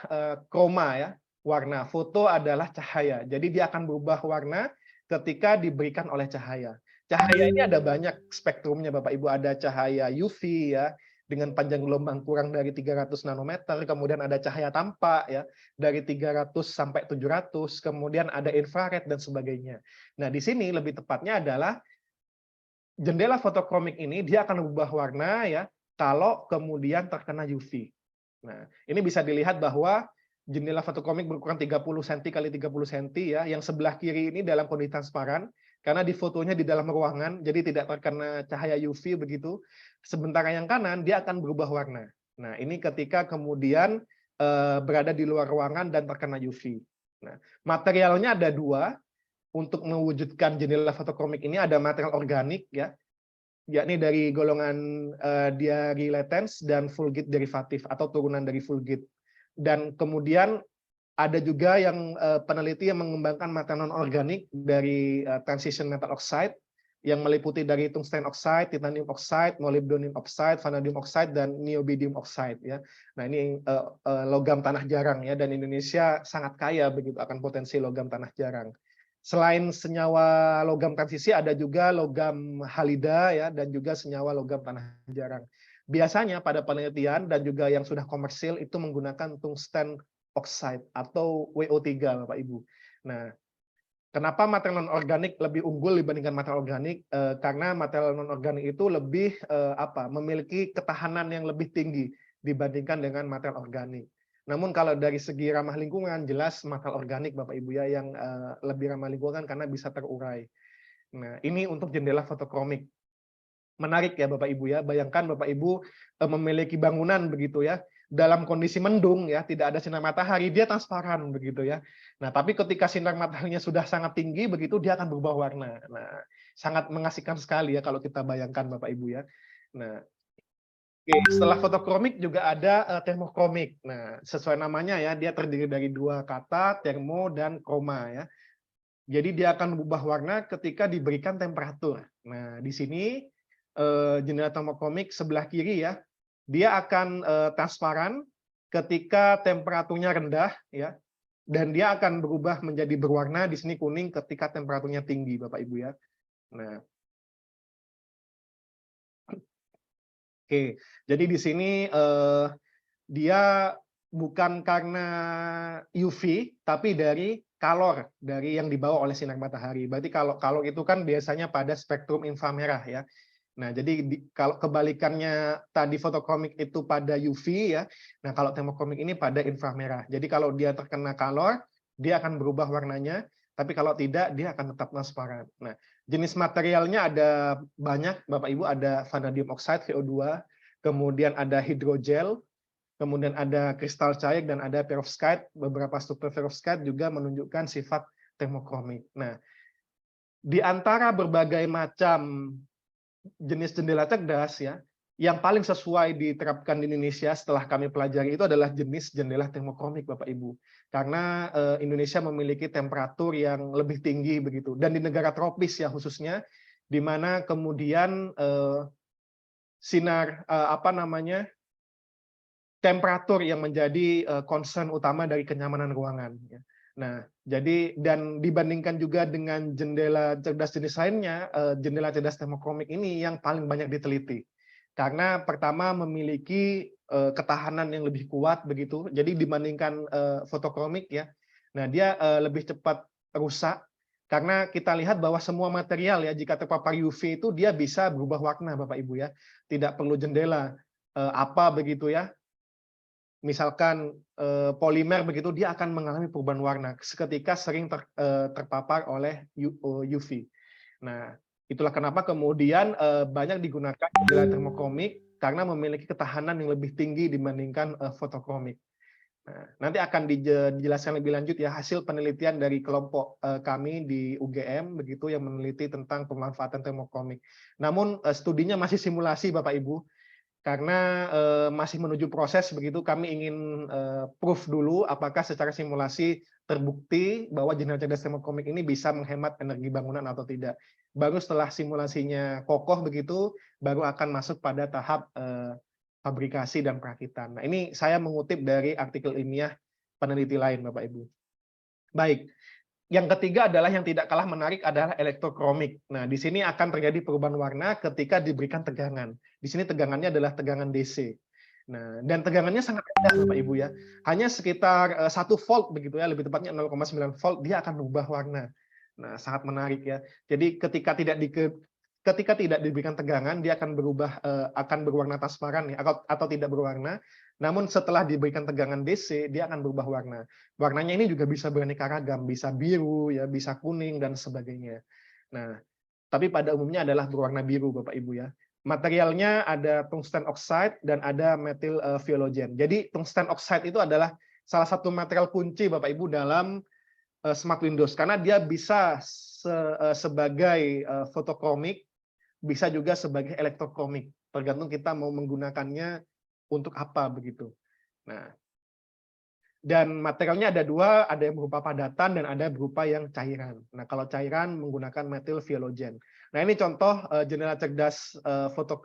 kroma ya, warna. Foto adalah cahaya. Jadi dia akan berubah warna ketika diberikan oleh cahaya. Cahaya ini ada banyak spektrumnya Bapak Ibu, ada cahaya UV ya dengan panjang gelombang kurang dari 300 nanometer, kemudian ada cahaya tampak ya dari 300 sampai 700, kemudian ada infrared dan sebagainya. Nah, di sini lebih tepatnya adalah jendela fotokromik ini dia akan berubah warna ya kalau kemudian terkena UV. Nah, ini bisa dilihat bahwa jendela fotokromik berukuran 30 cm kali 30 cm ya, yang sebelah kiri ini dalam kondisi transparan karena di fotonya di dalam ruangan, jadi tidak terkena cahaya UV begitu. Sementara yang kanan dia akan berubah warna. Nah, ini ketika kemudian berada di luar ruangan dan terkena UV. Nah, materialnya ada 2 untuk mewujudkan jendela fotokromik ini, ada material organik ya, yakni dari golongan diarylatens dan fulgid derivatif atau turunan dari fulgid. Dan kemudian ada juga yang peneliti yang mengembangkan material non-organik dari transition metal oxide yang meliputi dari tungsten oxide, titanium oxide, molybdenum oxide, vanadium oxide, dan niobidium oxide ya. Nah, ini logam tanah jarang ya, dan Indonesia sangat kaya begitu akan potensi logam tanah jarang. Selain senyawa logam transisi, ada juga logam halida ya, dan juga senyawa logam tanah jarang. Biasanya pada penelitian dan juga yang sudah komersil itu menggunakan tungsten oxide atau WO3 Bapak Ibu. Nah, kenapa material non-organik lebih unggul dibandingkan material organik? Karena material non-organik itu lebih memiliki ketahanan yang lebih tinggi dibandingkan dengan material organik. Namun kalau dari segi ramah lingkungan, jelas material organik Bapak Ibu ya yang lebih ramah lingkungan karena bisa terurai. Nah, ini untuk jendela fotokromik. Menarik ya Bapak Ibu ya, bayangkan Bapak Ibu memiliki bangunan begitu ya, dalam kondisi mendung ya, tidak ada sinar matahari, dia transparan begitu ya. Nah, tapi ketika sinar mataharinya sudah sangat tinggi begitu, dia akan berubah warna. Nah, sangat mengasihkan sekali ya kalau kita bayangkan Bapak Ibu ya. Nah, setelah fotokromik juga ada termokromik. Nah, sesuai namanya ya, dia terdiri dari 2 kata, termo dan kroma ya. Jadi dia akan berubah warna ketika diberikan temperatur. Nah, di sini jendela termokromik sebelah kiri ya, dia akan transparan ketika temperaturnya rendah ya, dan dia akan berubah menjadi berwarna di sini kuning ketika temperaturnya tinggi Bapak Ibu ya. Nah, Oke, jadi di sini dia bukan karena UV, tapi dari kalor dari yang dibawa oleh sinar matahari. Berarti kalau kalor itu kan biasanya pada spektrum inframerah ya. Nah, jadi kalau kebalikannya tadi fotokromik itu pada UV ya. Nah, kalau termokromik ini pada inframerah. Jadi kalau dia terkena kalor, dia akan berubah warnanya, tapi kalau tidak dia akan tetap transparan. Nah, jenis materialnya ada banyak, Bapak Ibu, ada vanadium oxide VO2, kemudian ada hidrogel, kemudian ada kristal cair dan ada perovskite. Beberapa struktur perovskite juga menunjukkan sifat termokromik. Nah, di antara berbagai macam jenis jendela cerdas ya, yang paling sesuai diterapkan di Indonesia setelah kami pelajari itu adalah jenis jendela termokromik, Bapak Ibu. Karena Indonesia memiliki temperatur yang lebih tinggi begitu, dan di negara tropis ya khususnya, di mana kemudian sinar temperatur yang menjadi concern utama dari kenyamanan ruangan. Nah, jadi dan dibandingkan juga dengan jendela cerdas jenis lainnya, jendela cerdas termokromik ini yang paling banyak diteliti. Karena pertama memiliki ketahanan yang lebih kuat begitu. Jadi dibandingkan fotokromik ya. Nah, dia lebih cepat rusak karena kita lihat bahwa semua material ya jika terpapar UV itu dia bisa berubah warna, Bapak Ibu ya. Tidak perlu jendela apa begitu ya. Misalkan polimer begitu, dia akan mengalami perubahan warna seketika sering terpapar oleh UV. Nah, itulah kenapa kemudian banyak digunakan jendela termokromik karena memiliki ketahanan yang lebih tinggi dibandingkan fotokromik. Nah, nanti akan dijelaskan lebih lanjut ya hasil penelitian dari kelompok kami di UGM begitu yang meneliti tentang pemanfaatan termokromik. Namun studinya masih simulasi, Bapak Ibu. Karena masih menuju proses begitu, kami ingin proof dulu apakah secara simulasi terbukti bahwa jendela cerdas termokromik ini bisa menghemat energi bangunan atau tidak. Baru setelah simulasinya kokoh begitu, baru akan masuk pada tahap fabrikasi dan perakitan. Nah, ini saya mengutip dari artikel ilmiah peneliti lain, Bapak Ibu. Baik. Yang ketiga adalah yang tidak kalah menarik adalah elektrokromik. Nah, di sini akan terjadi perubahan warna ketika diberikan tegangan. Di sini tegangannya adalah tegangan DC. Nah, dan tegangannya sangat rendah, Bapak Ibu ya. Hanya sekitar 1 volt begitu ya, lebih tepatnya 0,9 volt dia akan berubah warna. Nah, sangat menarik ya. Jadi ketika tidak diberikan tegangan, dia akan berwarna transparan ya, atau tidak berwarna. Namun setelah diberikan tegangan DC, dia akan berubah warna. Warnanya ini juga bisa beraneka ragam, bisa biru, ya, bisa kuning dan sebagainya. Nah, tapi pada umumnya adalah berwarna biru, Bapak Ibu ya. Materialnya ada tungsten oxide dan ada metil viologen. Jadi tungsten oxide itu adalah salah satu material kunci, Bapak Ibu, dalam smart windows karena dia bisa sebagai fotokromik, bisa juga sebagai elektrokromik. Tergantung kita mau menggunakannya untuk apa begitu. Nah, dan materialnya ada dua, ada yang berupa padatan dan ada berupa yang cairan. Nah, kalau cairan menggunakan metil viologen. Nah, ini contoh jendela cerdas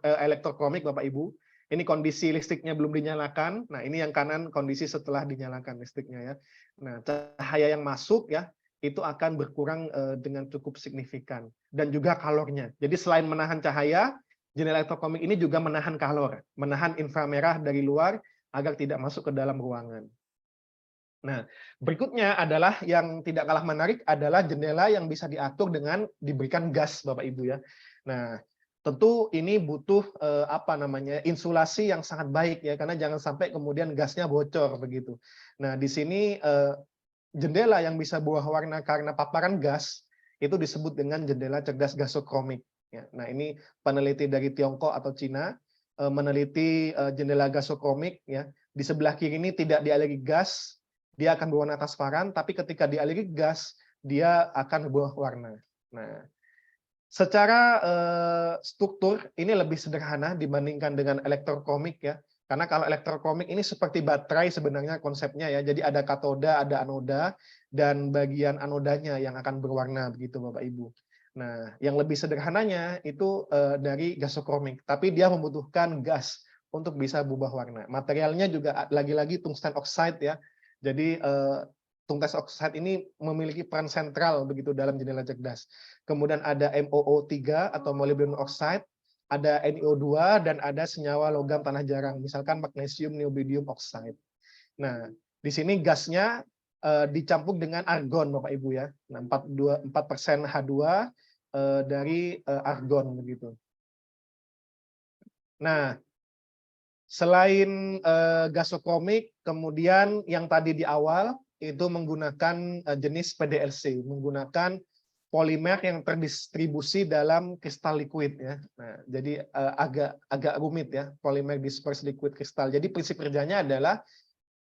elektrokromik, Bapak Ibu. Ini kondisi listriknya belum dinyalakan. Nah, ini yang kanan kondisi setelah dinyalakan listriknya ya. Nah, cahaya yang masuk ya itu akan berkurang dengan cukup signifikan dan juga kalornya. Jadi selain menahan cahaya, jendela elektrokromik ini juga menahan kalor, menahan inframerah dari luar agar tidak masuk ke dalam ruangan. Nah, berikutnya adalah yang tidak kalah menarik adalah jendela yang bisa diatur dengan diberikan gas, Bapak Ibu ya. Nah, tentu ini butuh insulasi yang sangat baik ya, karena jangan sampai kemudian gasnya bocor begitu. Nah, di sini jendela yang bisa berubah warna karena paparan gas itu disebut dengan jendela cerdas gasokromik. Ya, nah, ini peneliti dari Tiongkok atau Cina meneliti jendela gasokromik ya. Di sebelah kiri ini tidak dialergi gas, dia akan berwarna transparan, tapi ketika dialergi gas dia akan berubah warna. Nah, secara struktur ini lebih sederhana dibandingkan dengan elektrokromik ya. Karena kalau elektrokromik ini seperti baterai sebenarnya konsepnya ya. Jadi ada katoda, ada anoda, dan bagian anodanya yang akan berwarna begitu Bapak Ibu. Nah, yang lebih sederhananya itu dari gasokromik, tapi dia membutuhkan gas untuk bisa berubah warna. Materialnya juga lagi-lagi tungsten oxide ya. Jadi tungsten oxide ini memiliki peran sentral begitu dalam jendela cerdas. Kemudian ada MOO3 atau molybdenum oxide, ada NiO2 dan ada senyawa logam tanah jarang, misalkan magnesium niobidium oxide. Nah, di sini gasnya dicampur dengan argon, Bapak Ibu ya. Nah, 4% H2 dari argon begitu. Nah, selain gasokromik, kemudian yang tadi di awal itu menggunakan jenis PDLC, menggunakan polimer yang terdistribusi dalam kristal liquid ya. Nah, jadi agak rumit ya, polimer disperse liquid kristal. Jadi prinsip kerjanya adalah,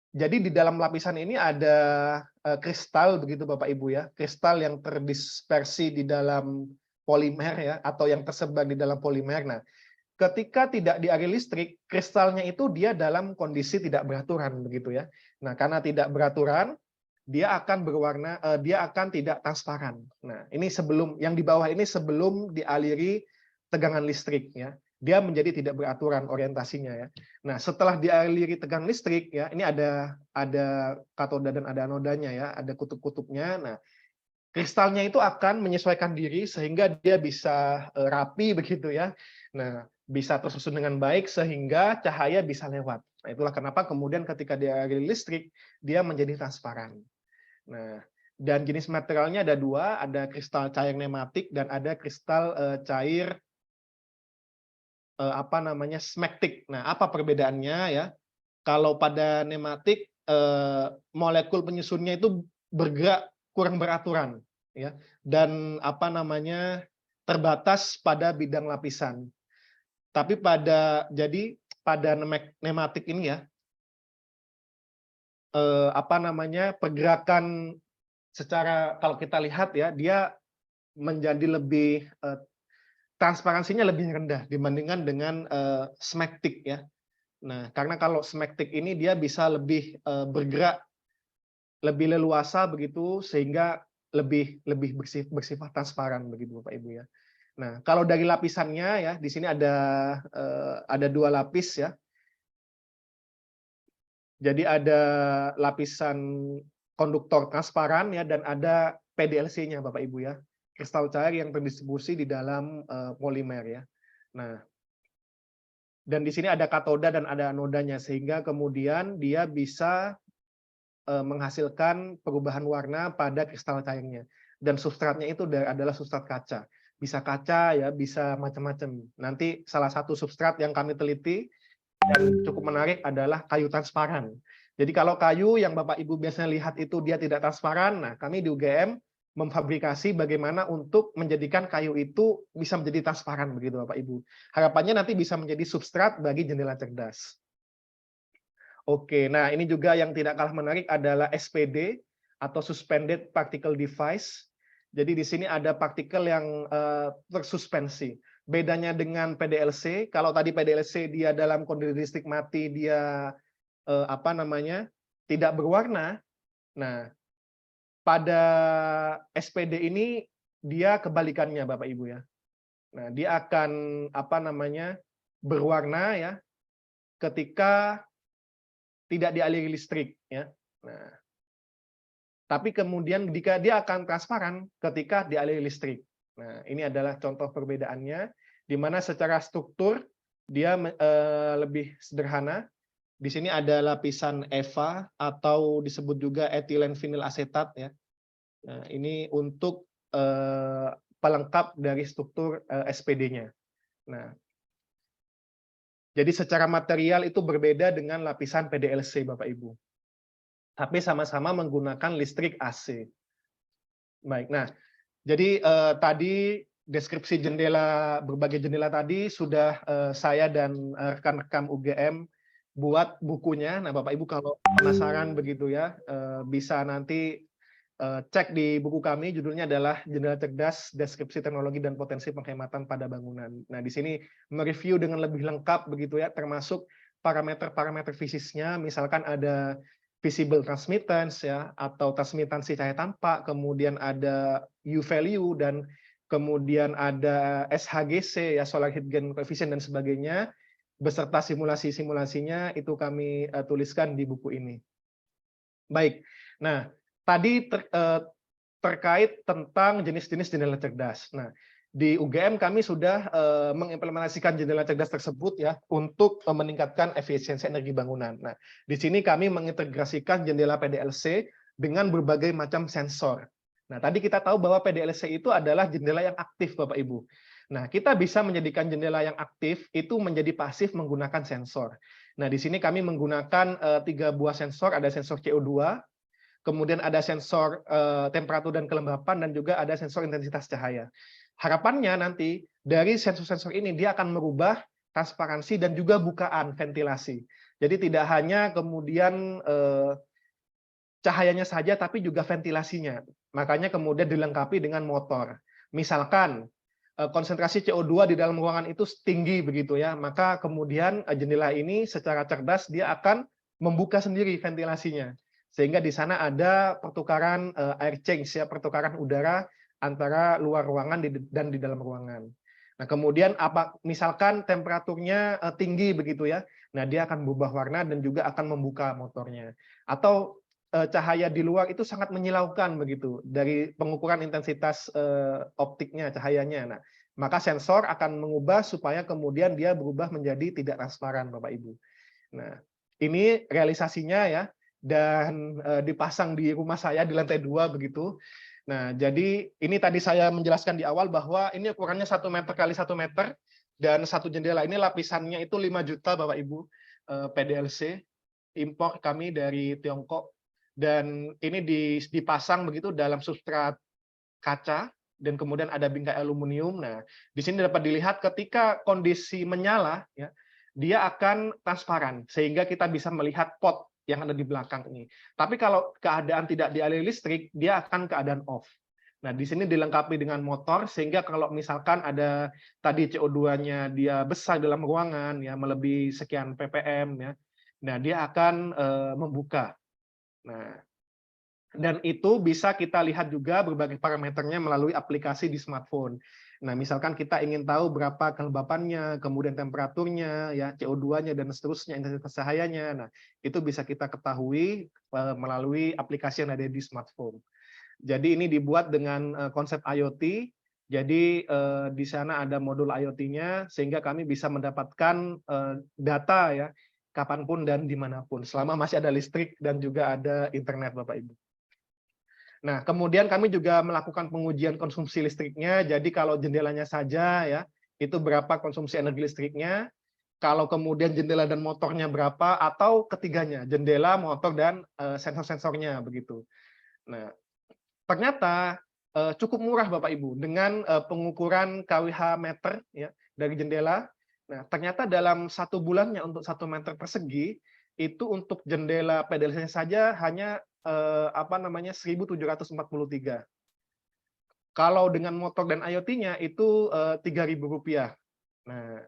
jadi di dalam lapisan ini ada kristal begitu Bapak Ibu ya, kristal yang terdispersi di dalam polimer ya, atau yang tersebar di dalam polimer. Nah, ketika tidak dialiri listrik, kristalnya itu dia dalam kondisi tidak beraturan begitu ya. Nah, karena tidak beraturan, dia akan berwarna, dia akan tidak transparan. Nah, ini sebelum yang di bawah ini sebelum dialiri tegangan listrik ya. Dia menjadi tidak beraturan orientasinya ya. Nah, setelah dialiri tegangan listrik ya, ini ada katoda dan ada anodanya ya, ada kutub-kutubnya. Nah, kristalnya itu akan menyesuaikan diri sehingga dia bisa rapi begitu ya. Nah, bisa tersusun dengan baik sehingga cahaya bisa lewat. Nah, itulah kenapa kemudian ketika dialiri listrik dia menjadi transparan. Nah, dan jenis materialnya ada dua, ada kristal cair nematik dan ada kristal cair smektik. Nah, apa perbedaannya ya? Kalau pada nematik molekul penyusunnya itu bergerak kurang beraturan ya, dan terbatas pada bidang lapisan. Tapi pada nematik ini ya, pergerakan secara kalau kita lihat ya, dia menjadi lebih transparansinya lebih rendah dibandingkan dengan smektik ya. Nah, karena kalau smektik ini dia bisa lebih bergerak lebih leluasa begitu sehingga lebih bersifat transparan begitu Bapak Ibu ya. Nah, kalau dari lapisannya ya, di sini ada dua lapis ya. Jadi ada lapisan konduktor transparan ya, dan ada PDLC-nya Bapak Ibu ya, kristal cair yang terdistribusi di dalam polimer ya. Nah, dan di sini ada katoda dan ada anodanya sehingga kemudian dia bisa menghasilkan perubahan warna pada kristal cairnya. Dan substratnya itu adalah substrat kaca. Bisa kaca ya, bisa macam-macam. Nanti salah satu substrat yang kami teliti dan cukup menarik adalah kayu transparan. Jadi kalau kayu yang Bapak Ibu biasanya lihat itu dia tidak transparan, nah kami di UGM memfabrikasi bagaimana untuk menjadikan kayu itu bisa menjadi transparan begitu Bapak Ibu. Harapannya nanti bisa menjadi substrat bagi jendela cerdas. Oke, nah ini juga yang tidak kalah menarik adalah SPD atau Suspended Particle Device. Jadi di sini ada partikel yang tersuspensi. Bedanya dengan PDLC, kalau tadi PDLC dia dalam kondisi listrik mati, dia tidak berwarna. Nah, pada SPD ini dia kebalikannya Bapak Ibu ya. Nah, dia akan berwarna ya ketika tidak dialiri listrik ya. Nah, tapi kemudian jika dia akan transparan ketika dialiri listrik. Nah, ini adalah contoh perbedaannya, di mana secara struktur dia lebih sederhana. Di sini ada lapisan EVA atau disebut juga etilen vinil asetat ya. Nah, ini untuk pelengkap dari struktur SPD-nya. Nah, jadi secara material itu berbeda dengan lapisan PDLC Bapak Ibu. Tapi sama-sama menggunakan listrik AC. Baik, nah, jadi tadi deskripsi berbagai jendela tadi sudah saya dan rekan-rekan UGM buat bukunya. Nah, Bapak Ibu kalau penasaran begitu ya, bisa nanti cek di buku kami, judulnya adalah Jendela Cerdas, Deskripsi Teknologi dan Potensi Penghematan pada Bangunan. Nah, di sini mereview dengan lebih lengkap begitu ya, termasuk parameter-parameter fisiknya, misalkan ada visible transmittance ya, atau transmitansi cahaya tampak, kemudian ada U value, dan kemudian ada SHGC ya, solar heat gain coefficient dan sebagainya, beserta simulasi-simulasinya itu kami tuliskan di buku ini. Baik, nah tadi terkait tentang jenis-jenis jendela cerdas. Nah, di UGM kami sudah mengimplementasikan jendela cerdas tersebut ya untuk meningkatkan efisiensi energi bangunan. Nah, di sini kami mengintegrasikan jendela PDLC dengan berbagai macam sensor. Nah, tadi kita tahu bahwa PDLC itu adalah jendela yang aktif, Bapak Ibu. Nah, kita bisa menjadikan jendela yang aktif itu menjadi pasif menggunakan sensor. Nah, di sini kami menggunakan 3 buah sensor, ada sensor CO2, kemudian ada sensor temperatur dan kelembapan, dan juga ada sensor intensitas cahaya. Harapannya nanti dari sensor-sensor ini dia akan merubah transparansi dan juga bukaan ventilasi. Jadi tidak hanya kemudian cahayanya saja, tapi juga ventilasinya. Makanya kemudian dilengkapi dengan motor. Misalkan konsentrasi CO2 di dalam ruangan itu tinggi begitu ya, maka kemudian jendela ini secara cerdas dia akan membuka sendiri ventilasinya, sehingga di sana ada pertukaran air change ya, pertukaran udara antara luar ruangan dan di dalam ruangan. Nah, kemudian misalkan temperaturnya tinggi begitu ya, nah dia akan berubah warna dan juga akan membuka motornya. Atau cahaya di luar itu sangat menyilaukan begitu dari pengukuran intensitas optiknya, cahayanya. Nah, maka sensor akan mengubah supaya kemudian dia berubah menjadi tidak transparan, Bapak Ibu. Nah, ini realisasinya ya, dan dipasang di rumah saya di lantai 2 begitu. Nah, jadi ini tadi saya menjelaskan di awal bahwa ini ukurannya 1 meter kali 1 meter, dan satu jendela ini lapisannya itu 5 juta, Bapak Ibu, PDLC, impor kami dari Tiongkok. Dan ini dipasang begitu dalam substrat kaca dan kemudian ada bingkai aluminium. Nah, di sini dapat dilihat ketika kondisi menyala ya, dia akan transparan sehingga kita bisa melihat pot yang ada di belakang ini. Tapi kalau keadaan tidak dialiri listrik, dia akan keadaan off. Nah, di sini dilengkapi dengan motor sehingga kalau misalkan ada tadi CO2-nya dia besar dalam ruangan ya, melebihi sekian ppm ya. Nah, dia akan membuka. Nah, dan itu bisa kita lihat juga berbagai parameternya melalui aplikasi di smartphone. Nah, misalkan kita ingin tahu berapa kelembapannya, kemudian temperaturnya, ya CO2-nya dan seterusnya, intensitas cahayanya. Nah, itu bisa kita ketahui melalui aplikasi yang ada di smartphone. Jadi ini dibuat dengan konsep IoT. Jadi di sana ada modul IoT-nya sehingga kami bisa mendapatkan data ya kapanpun dan dimanapun, selama masih ada listrik dan juga ada internet, Bapak Ibu. Nah, kemudian kami juga melakukan pengujian konsumsi listriknya. Jadi kalau jendelanya saja ya, itu berapa konsumsi energi listriknya. Kalau kemudian jendela dan motornya berapa, atau ketiganya, jendela, motor, dan sensor-sensornya begitu. Nah, ternyata cukup murah, Bapak Ibu, dengan pengukuran kWh meter ya dari jendela. Nah, ternyata dalam 1 bulannya untuk 1 meter persegi itu untuk jendela PDLC saja hanya 1.743. Kalau dengan motor dan IoT-nya itu Rp3.000. Nah,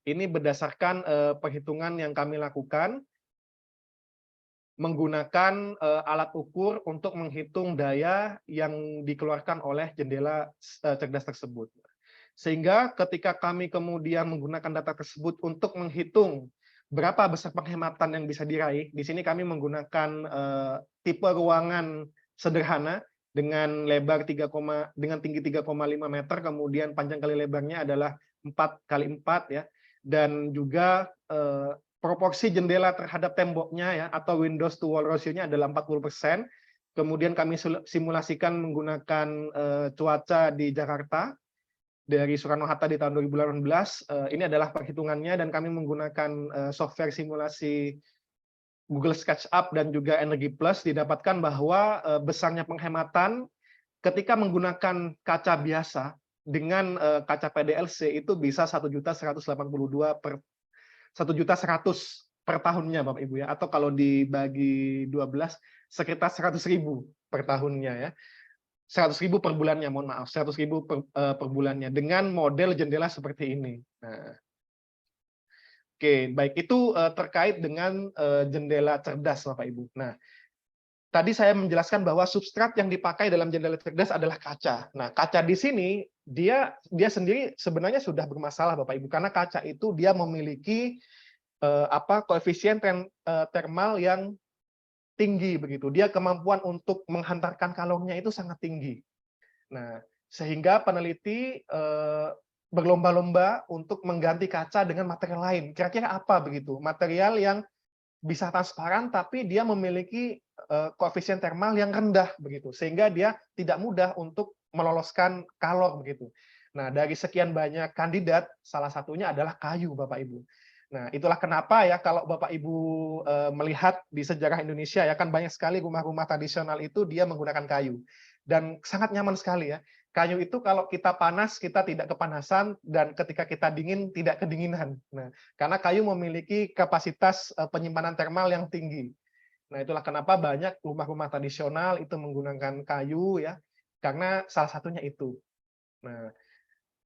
ini berdasarkan perhitungan yang kami lakukan menggunakan alat ukur untuk menghitung daya yang dikeluarkan oleh jendela cerdas tersebut. Sehingga ketika kami kemudian menggunakan data tersebut untuk menghitung berapa besar penghematan yang bisa diraih, di sini kami menggunakan tipe ruangan sederhana dengan lebar dengan tinggi 3,5 meter, kemudian panjang kali lebarnya adalah 4x4 ya, dan juga proporsi jendela terhadap temboknya ya atau windows to wall ratio-nya adalah 40%. Kemudian kami simulasikan menggunakan cuaca di Jakarta dari Soekarno-Hatta di tahun 2018. Ini adalah perhitungannya dan kami menggunakan software simulasi Google SketchUp dan juga Energy Plus. Didapatkan bahwa besarnya penghematan ketika menggunakan kaca biasa dengan kaca PDLC itu bisa 1.182 per 1.100.000 per tahunnya, Bapak Ibu ya, atau kalau dibagi 12 sekitar 100.000 per tahunnya ya. 100.000 per bulannya, mohon maaf, 100.000 per bulannya dengan model jendela seperti ini. Nah, oke, baik, itu terkait dengan jendela cerdas, Bapak Ibu. Nah, tadi saya menjelaskan bahwa substrat yang dipakai dalam jendela cerdas adalah kaca. Nah, kaca di sini dia sendiri sebenarnya sudah bermasalah, Bapak Ibu, karena kaca itu dia memiliki koefisien termal yang tinggi begitu. Dia kemampuan untuk menghantarkan kalornya itu sangat tinggi. Nah, Sehingga peneliti berlomba-lomba untuk mengganti kaca dengan material lain. Kira-kira apa begitu? Material yang bisa transparan tapi dia memiliki koefisien termal yang rendah begitu, sehingga dia tidak mudah untuk meloloskan kalor begitu. Nah, dari sekian banyak kandidat, salah satunya adalah kayu, Bapak Ibu. Nah, itulah kenapa ya kalau Bapak Ibu melihat di sejarah Indonesia ya kan banyak sekali rumah-rumah tradisional itu dia menggunakan kayu. Dan sangat nyaman sekali ya. Kayu itu kalau kita panas kita tidak kepanasan dan ketika kita dingin tidak kedinginan. Nah, karena kayu memiliki kapasitas penyimpanan termal yang tinggi. Nah, itulah kenapa banyak rumah-rumah tradisional itu menggunakan kayu ya, karena salah satunya itu. Nah,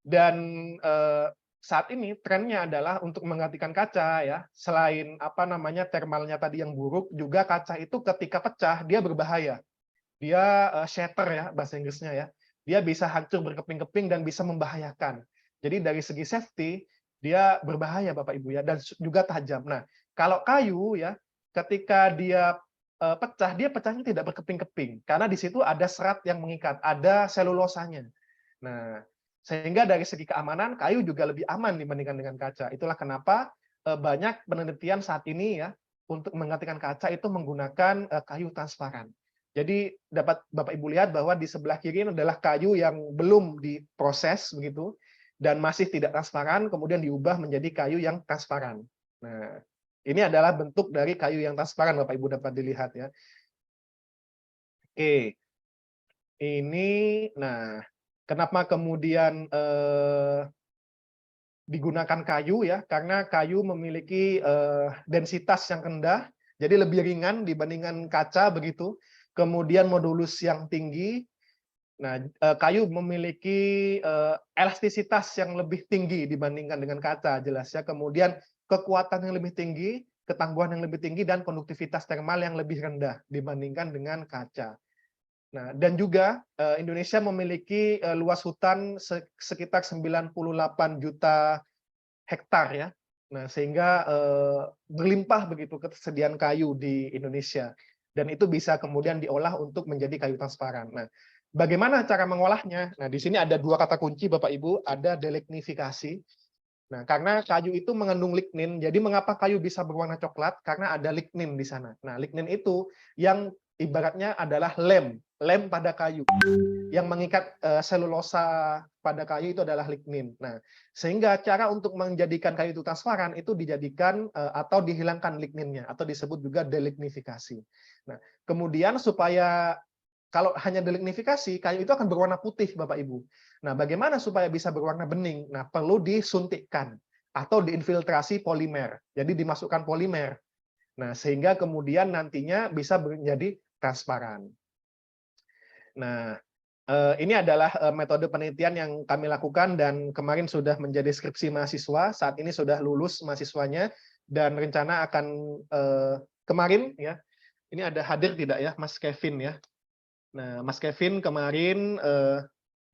dan saat ini trennya adalah untuk menggantikan kaca ya, selain termalnya tadi yang buruk, juga kaca itu ketika pecah dia berbahaya. Dia shatter ya bahasa Inggrisnya ya. Dia bisa hancur berkeping-keping dan bisa membahayakan. Jadi dari segi safety dia berbahaya Bapak Ibu ya, dan juga tajam. Nah, kalau kayu ya ketika dia pecah, dia pecahnya tidak berkeping-keping karena di situ ada serat yang mengikat, ada selulosanya. Nah, sehingga dari segi keamanan kayu juga lebih aman dibandingkan dengan kaca. Itulah kenapa banyak penelitian saat ini ya untuk menggantikan kaca itu menggunakan kayu transparan. Jadi dapat Bapak Ibu lihat bahwa di sebelah kiri ini adalah kayu yang belum diproses begitu dan masih tidak transparan, kemudian diubah menjadi kayu yang transparan. Nah, ini adalah bentuk dari kayu yang transparan Bapak Ibu dapat dilihat ya. Oke. Ini nah kenapa kemudian digunakan kayu ya? Karena kayu memiliki densitas yang rendah, jadi lebih ringan dibandingkan kaca begitu. Kemudian modulus yang tinggi. Nah, kayu memiliki elastisitas yang lebih tinggi dibandingkan dengan kaca, jelas ya. Kemudian kekuatan yang lebih tinggi, ketangguhan yang lebih tinggi, dan konduktivitas termal yang lebih rendah dibandingkan dengan kaca. Nah, dan juga Indonesia memiliki luas hutan sekitar 98 juta hektar ya. Nah, sehingga berlimpah begitu ketersediaan kayu di Indonesia. Dan itu bisa kemudian diolah untuk menjadi kayu transparan. Nah, bagaimana cara mengolahnya? Nah, di sini ada dua kata kunci Bapak Ibu, ada delignifikasi. Nah, karena kayu itu mengandung lignin, jadi mengapa kayu bisa berwarna coklat? Karena ada lignin di sana. Nah, lignin itu yang ibaratnya adalah lem pada kayu. Yang mengikat selulosa pada kayu itu adalah lignin. Nah, sehingga cara untuk menjadikan kayu itu transparan itu dijadikan atau dihilangkan ligninnya atau disebut juga delignifikasi. Nah, kemudian supaya kalau hanya delignifikasi, kayu itu akan berwarna putih, Bapak Ibu. Nah, bagaimana supaya bisa berwarna bening? Nah, perlu disuntikkan atau diinfiltrasi polimer. Jadi dimasukkan polimer. Nah, sehingga kemudian nantinya bisa menjadi transparan. Nah, ini adalah metode penelitian yang kami lakukan dan kemarin sudah menjadi skripsi mahasiswa. Saat ini sudah lulus mahasiswanya dan rencana akan kemarin ya. Ini ada hadir tidak ya, Mas Kevin ya? Nah, Mas Kevin kemarin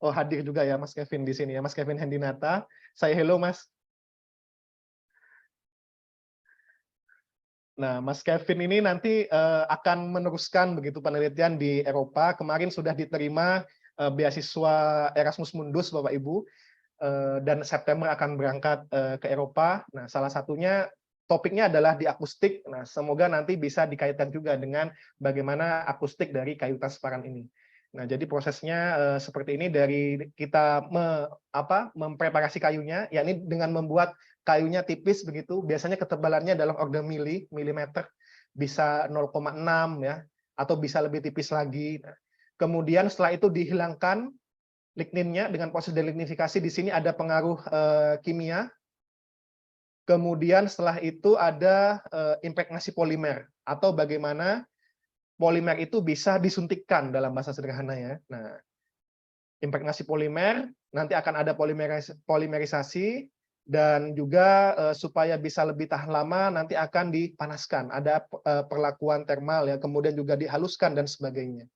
hadir juga ya Mas Kevin di sini ya, Mas Kevin Hendinata. Saya hello Mas. Nah, Mas Kevin ini nanti akan meneruskan begitu penelitian di Eropa. Kemarin sudah diterima beasiswa Erasmus Mundus, Bapak Ibu, dan September akan berangkat ke Eropa. Nah, salah satunya topiknya adalah di akustik. Nah, semoga nanti bisa dikaitkan juga dengan bagaimana akustik dari kayu transparan ini. Nah, jadi prosesnya seperti ini dari kita mempreparasi kayunya, yakni dengan membuat kayunya tipis begitu, biasanya ketebalannya dalam order milimeter, bisa 0,6 ya, atau bisa lebih tipis lagi. Nah, kemudian setelah itu dihilangkan ligninnya dengan proses delignifikasi. Di sini ada pengaruh kimia. Kemudian setelah itu ada impregnasi polimer, atau bagaimana polimer itu bisa disuntikkan dalam bahasa sederhana ya. Nah, impregnasi polimer, nanti akan ada polimerisasi, dan juga supaya bisa lebih tahan lama nanti akan dipanaskan, ada perlakuan termal ya, kemudian juga dihaluskan dan sebagainya.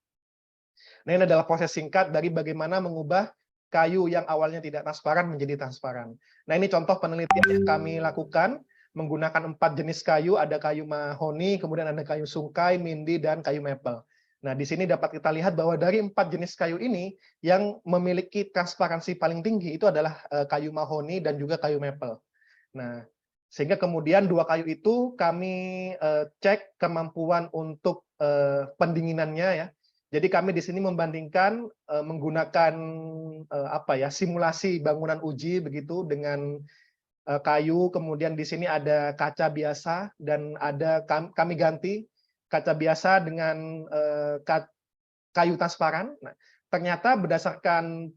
Nah, ini adalah proses singkat dari bagaimana mengubah kayu yang awalnya tidak transparan menjadi transparan. Nah, ini contoh penelitian yang kami lakukan menggunakan 4 jenis kayu, ada kayu mahoni, kemudian ada kayu sungkai, mindi, dan kayu maple. Nah, di sini dapat kita lihat bahwa dari 4 jenis kayu ini, yang memiliki transparansi paling tinggi itu adalah kayu mahoni dan juga kayu maple. Nah, sehingga kemudian 2 kayu itu kami cek kemampuan untuk pendinginannya ya. Jadi kami di sini membandingkan menggunakan simulasi bangunan uji begitu dengan kayu, kemudian di sini ada kaca biasa dan ada kami ganti kaca biasa dengan kayu transparan. Nah, ternyata berdasarkan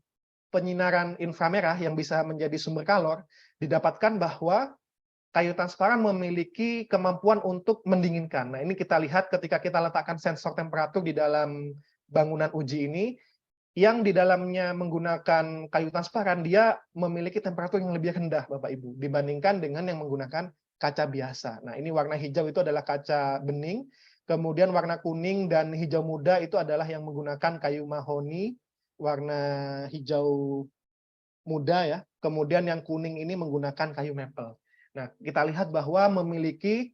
penyinaran inframerah yang bisa menjadi sumber kalor, didapatkan bahwa kayu transparan memiliki kemampuan untuk mendinginkan. Nah, ini kita lihat ketika kita letakkan sensor temperatur di dalam bangunan uji ini, yang di dalamnya menggunakan kayu transparan, dia memiliki temperatur yang lebih rendah, Bapak Ibu, dibandingkan dengan yang menggunakan kaca biasa. Nah, ini warna hijau itu adalah kaca bening, kemudian warna kuning dan hijau muda itu adalah yang menggunakan kayu mahoni, warna hijau muda ya, kemudian yang kuning ini menggunakan kayu maple. Nah, kita lihat bahwa memiliki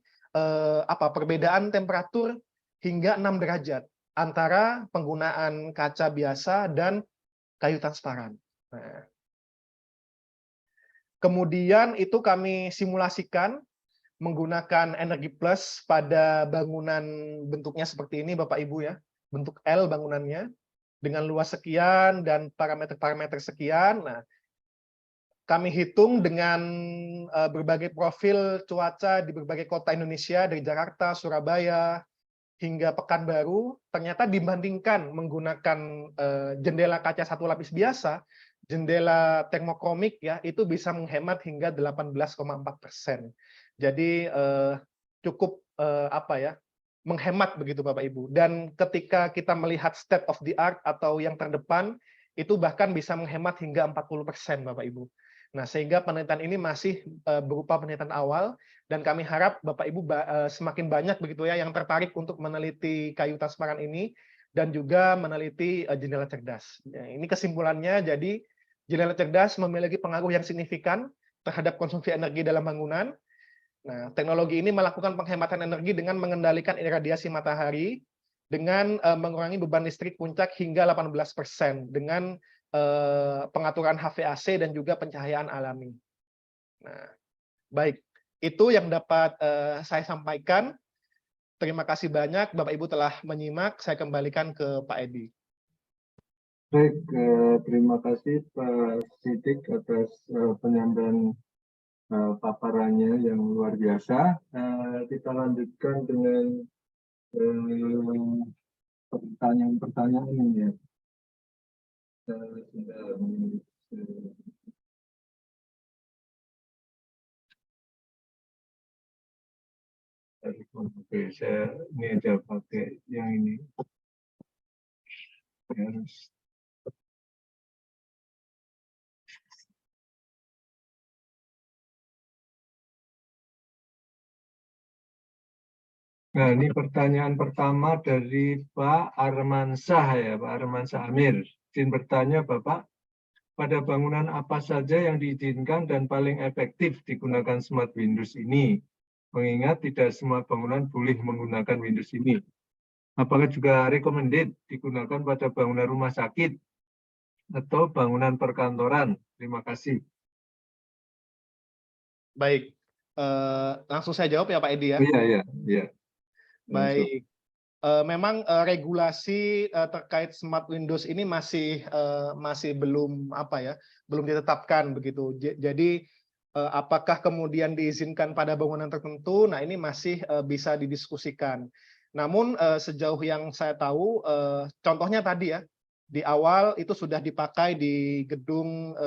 perbedaan temperatur hingga 6 derajat antara penggunaan kaca biasa dan kayu transparan. Nah, kemudian itu kami simulasikan menggunakan energi plus pada bangunan bentuknya seperti ini, Bapak Ibu ya, bentuk L bangunannya, dengan luas sekian dan parameter-parameter sekian. Nah, kami hitung dengan berbagai profil cuaca di berbagai kota Indonesia, dari Jakarta, Surabaya, hingga Pekanbaru, ternyata dibandingkan menggunakan jendela kaca satu lapis biasa, jendela termokromik ya itu bisa menghemat hingga 18,4%. Jadi cukup menghemat begitu Bapak Ibu. Dan ketika kita melihat state of the art atau yang terdepan, itu bahkan bisa menghemat hingga 40% Bapak Ibu. Nah, sehingga penelitian ini masih berupa penelitian awal, dan kami harap Bapak Ibu semakin banyak begitu ya yang tertarik untuk meneliti kayu transparan ini dan juga meneliti jendela cerdas. Ya, ini kesimpulannya, jadi jendela cerdas memiliki pengaruh yang signifikan terhadap konsumsi energi dalam bangunan. Nah, teknologi ini melakukan penghematan energi dengan mengendalikan iradiasi matahari dengan mengurangi beban listrik puncak hingga 18% dengan pengaturan HVAC dan juga pencahayaan alami. Nah, baik, itu yang dapat saya sampaikan. Terima kasih banyak Bapak Ibu telah menyimak. Saya kembalikan ke Pak Edi. Baik, terima kasih Pak Sidik atas penyampaian paparannya yang luar biasa. Kita lanjutkan dengan pertanyaan-pertanyaan ini ya. Oke, saya ini aja pakai yang ini. Harus. Nah, ini pertanyaan pertama dari Pak Armansyah ya, Pak Armansyah Amir. Izin bertanya Bapak, pada bangunan apa saja yang diizinkan dan paling efektif digunakan Smart Windows ini? Mengingat tidak semua bangunan boleh menggunakan Windows ini. Apakah juga recommended digunakan pada bangunan rumah sakit atau bangunan perkantoran? Terima kasih. Baik, langsung saya jawab ya Pak Edi ya. Iya. Baik, memang regulasi terkait Smart Windows ini masih belum belum ditetapkan begitu. Jadi apakah kemudian diizinkan pada bangunan tertentu? Nah, ini masih bisa didiskusikan. Namun sejauh yang saya tahu, contohnya tadi ya, di awal itu sudah dipakai di gedung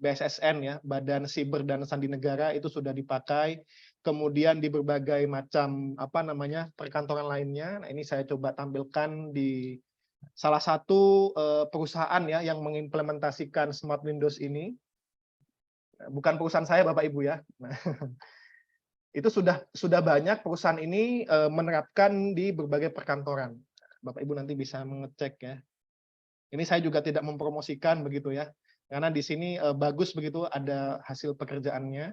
BSSN ya, Badan Siber dan Sandi Negara itu sudah dipakai. Kemudian di berbagai macam perkantoran lainnya. Nah, ini saya coba tampilkan di salah satu perusahaan ya yang mengimplementasikan Smart Windows ini. Bukan perusahaan saya Bapak Ibu ya. Nah, itu sudah banyak perusahaan ini menerapkan di berbagai perkantoran. Bapak Ibu nanti bisa mengecek ya. Ini saya juga tidak mempromosikan begitu ya. Karena di sini bagus begitu ada hasil pekerjaannya.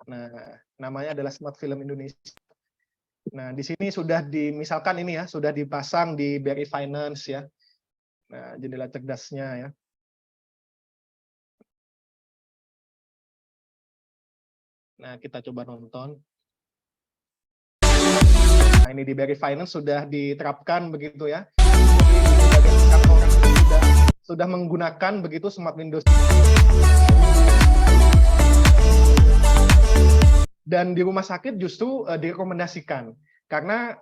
Nah, namanya adalah Smart Film Indonesia. Nah, di sini sudah misalkan ini ya, sudah dipasang di BRI Finance ya. Nah, jendela cerdasnya ya. Nah, kita coba nonton. Nah, ini di BRI Finance sudah diterapkan begitu ya. Jadi berbagai orang sudah menggunakan begitu Smart Windows. Dan di rumah sakit justru direkomendasikan karena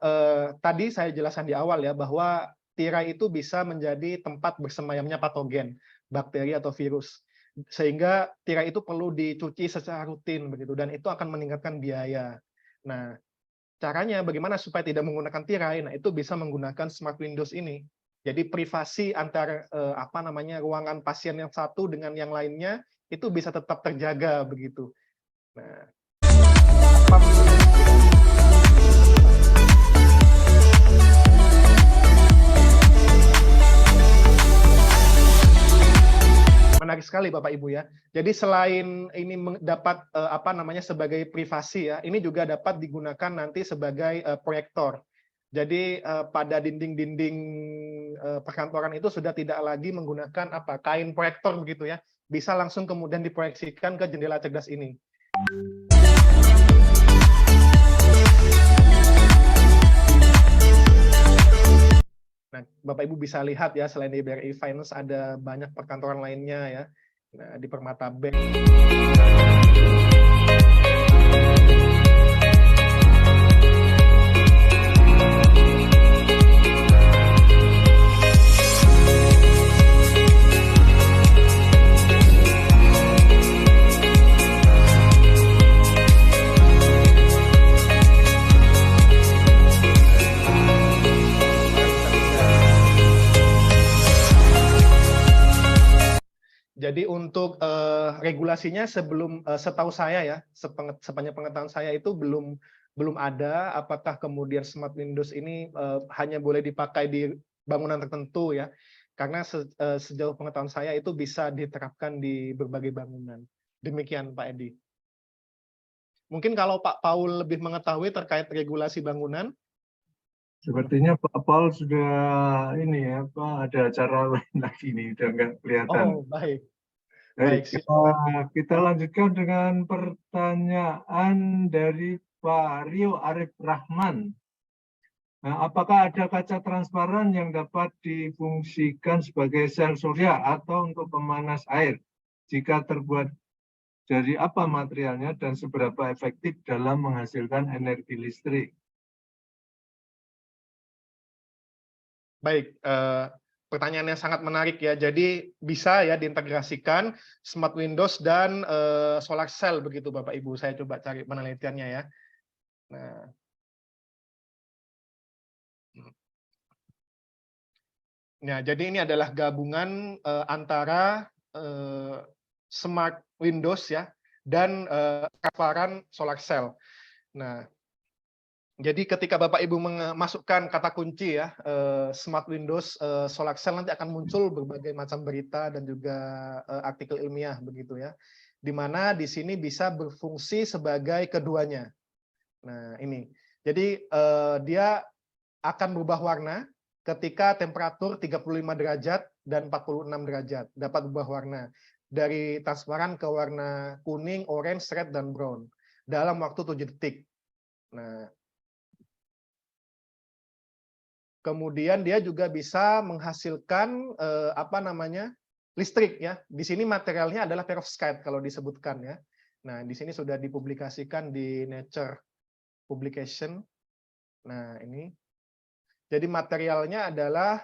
tadi saya jelaskan di awal ya bahwa tirai itu bisa menjadi tempat bersemayamnya patogen, bakteri atau virus, sehingga tirai itu perlu dicuci secara rutin begitu dan itu akan meningkatkan biaya. Nah, caranya bagaimana supaya tidak menggunakan tirai? Nah, itu bisa menggunakan Smart Windows ini. Jadi privasi antara ruangan pasien yang satu dengan yang lainnya itu bisa tetap terjaga begitu. Nah, menarik sekali Bapak Ibu ya. Jadi selain ini dapat sebagai privasi ya, ini juga dapat digunakan nanti sebagai proyektor. Jadi pada dinding-dinding perkantoran itu sudah tidak lagi menggunakan kain proyektor begitu ya. Bisa langsung kemudian diproyeksikan ke jendela cerdas ini. Nah, Bapak Ibu bisa lihat ya, selain di BRI Finance ada banyak perkantoran lainnya ya. Nah, di Permata Bank. Jadi untuk regulasinya setahu saya ya, sepanjang pengetahuan saya itu belum ada. Apakah kemudian Smart Windows ini hanya boleh dipakai di bangunan tertentu ya? Karena sejauh pengetahuan saya itu bisa diterapkan di berbagai bangunan. Demikian Pak Edi. Mungkin kalau Pak Paul lebih mengetahui terkait regulasi bangunan. Sepertinya Pak Paul sudah ini ya, Pak, ada acara lain lagi nih, udah nggak kelihatan. Oh, baik. Baik, kita lanjutkan dengan pertanyaan dari Pak Rio Arif Rahman. Nah, apakah ada kaca transparan yang dapat difungsikan sebagai sel surya atau untuk pemanas air? Jika terbuat dari apa materialnya dan seberapa efektif dalam menghasilkan energi listrik? Baik, pertanyaan yang sangat menarik ya. Jadi bisa ya diintegrasikan Smart Windows dan solar cell begitu Bapak Ibu. Saya coba cari penelitiannya ya. Nah, jadi ini adalah gabungan antara Smart Windows ya dan transparan solar cell. Nah, jadi ketika Bapak Ibu memasukkan kata kunci ya, Smart Windows, Solar Cell, nanti akan muncul berbagai macam berita dan juga artikel ilmiah begitu ya. Di mana di sini bisa berfungsi sebagai keduanya. Nah, ini. Jadi dia akan berubah warna ketika temperatur 35 derajat dan 46 derajat. Dapat berubah warna dari transparan ke warna kuning, orange, red, dan brown dalam waktu 7 detik. Nah, kemudian dia juga bisa menghasilkan listrik ya. Di sini materialnya adalah perovskite kalau disebutkan ya. Nah, di sini sudah dipublikasikan di Nature Publication. Nah, ini. Jadi materialnya adalah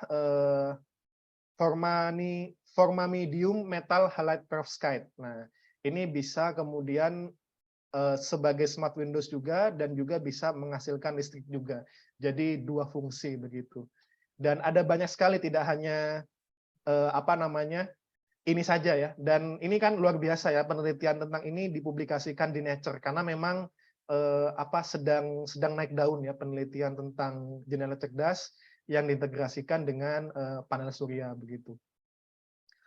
formamidinium metal halide perovskite. Nah, ini bisa kemudian sebagai Smart Windows juga dan juga bisa menghasilkan listrik juga. Jadi dua fungsi begitu. Dan ada banyak sekali, tidak hanya ini saja ya. Dan ini kan luar biasa ya, penelitian tentang ini dipublikasikan di Nature karena memang sedang naik daun ya penelitian tentang jendela cerdas yang diintegrasikan dengan panel surya begitu.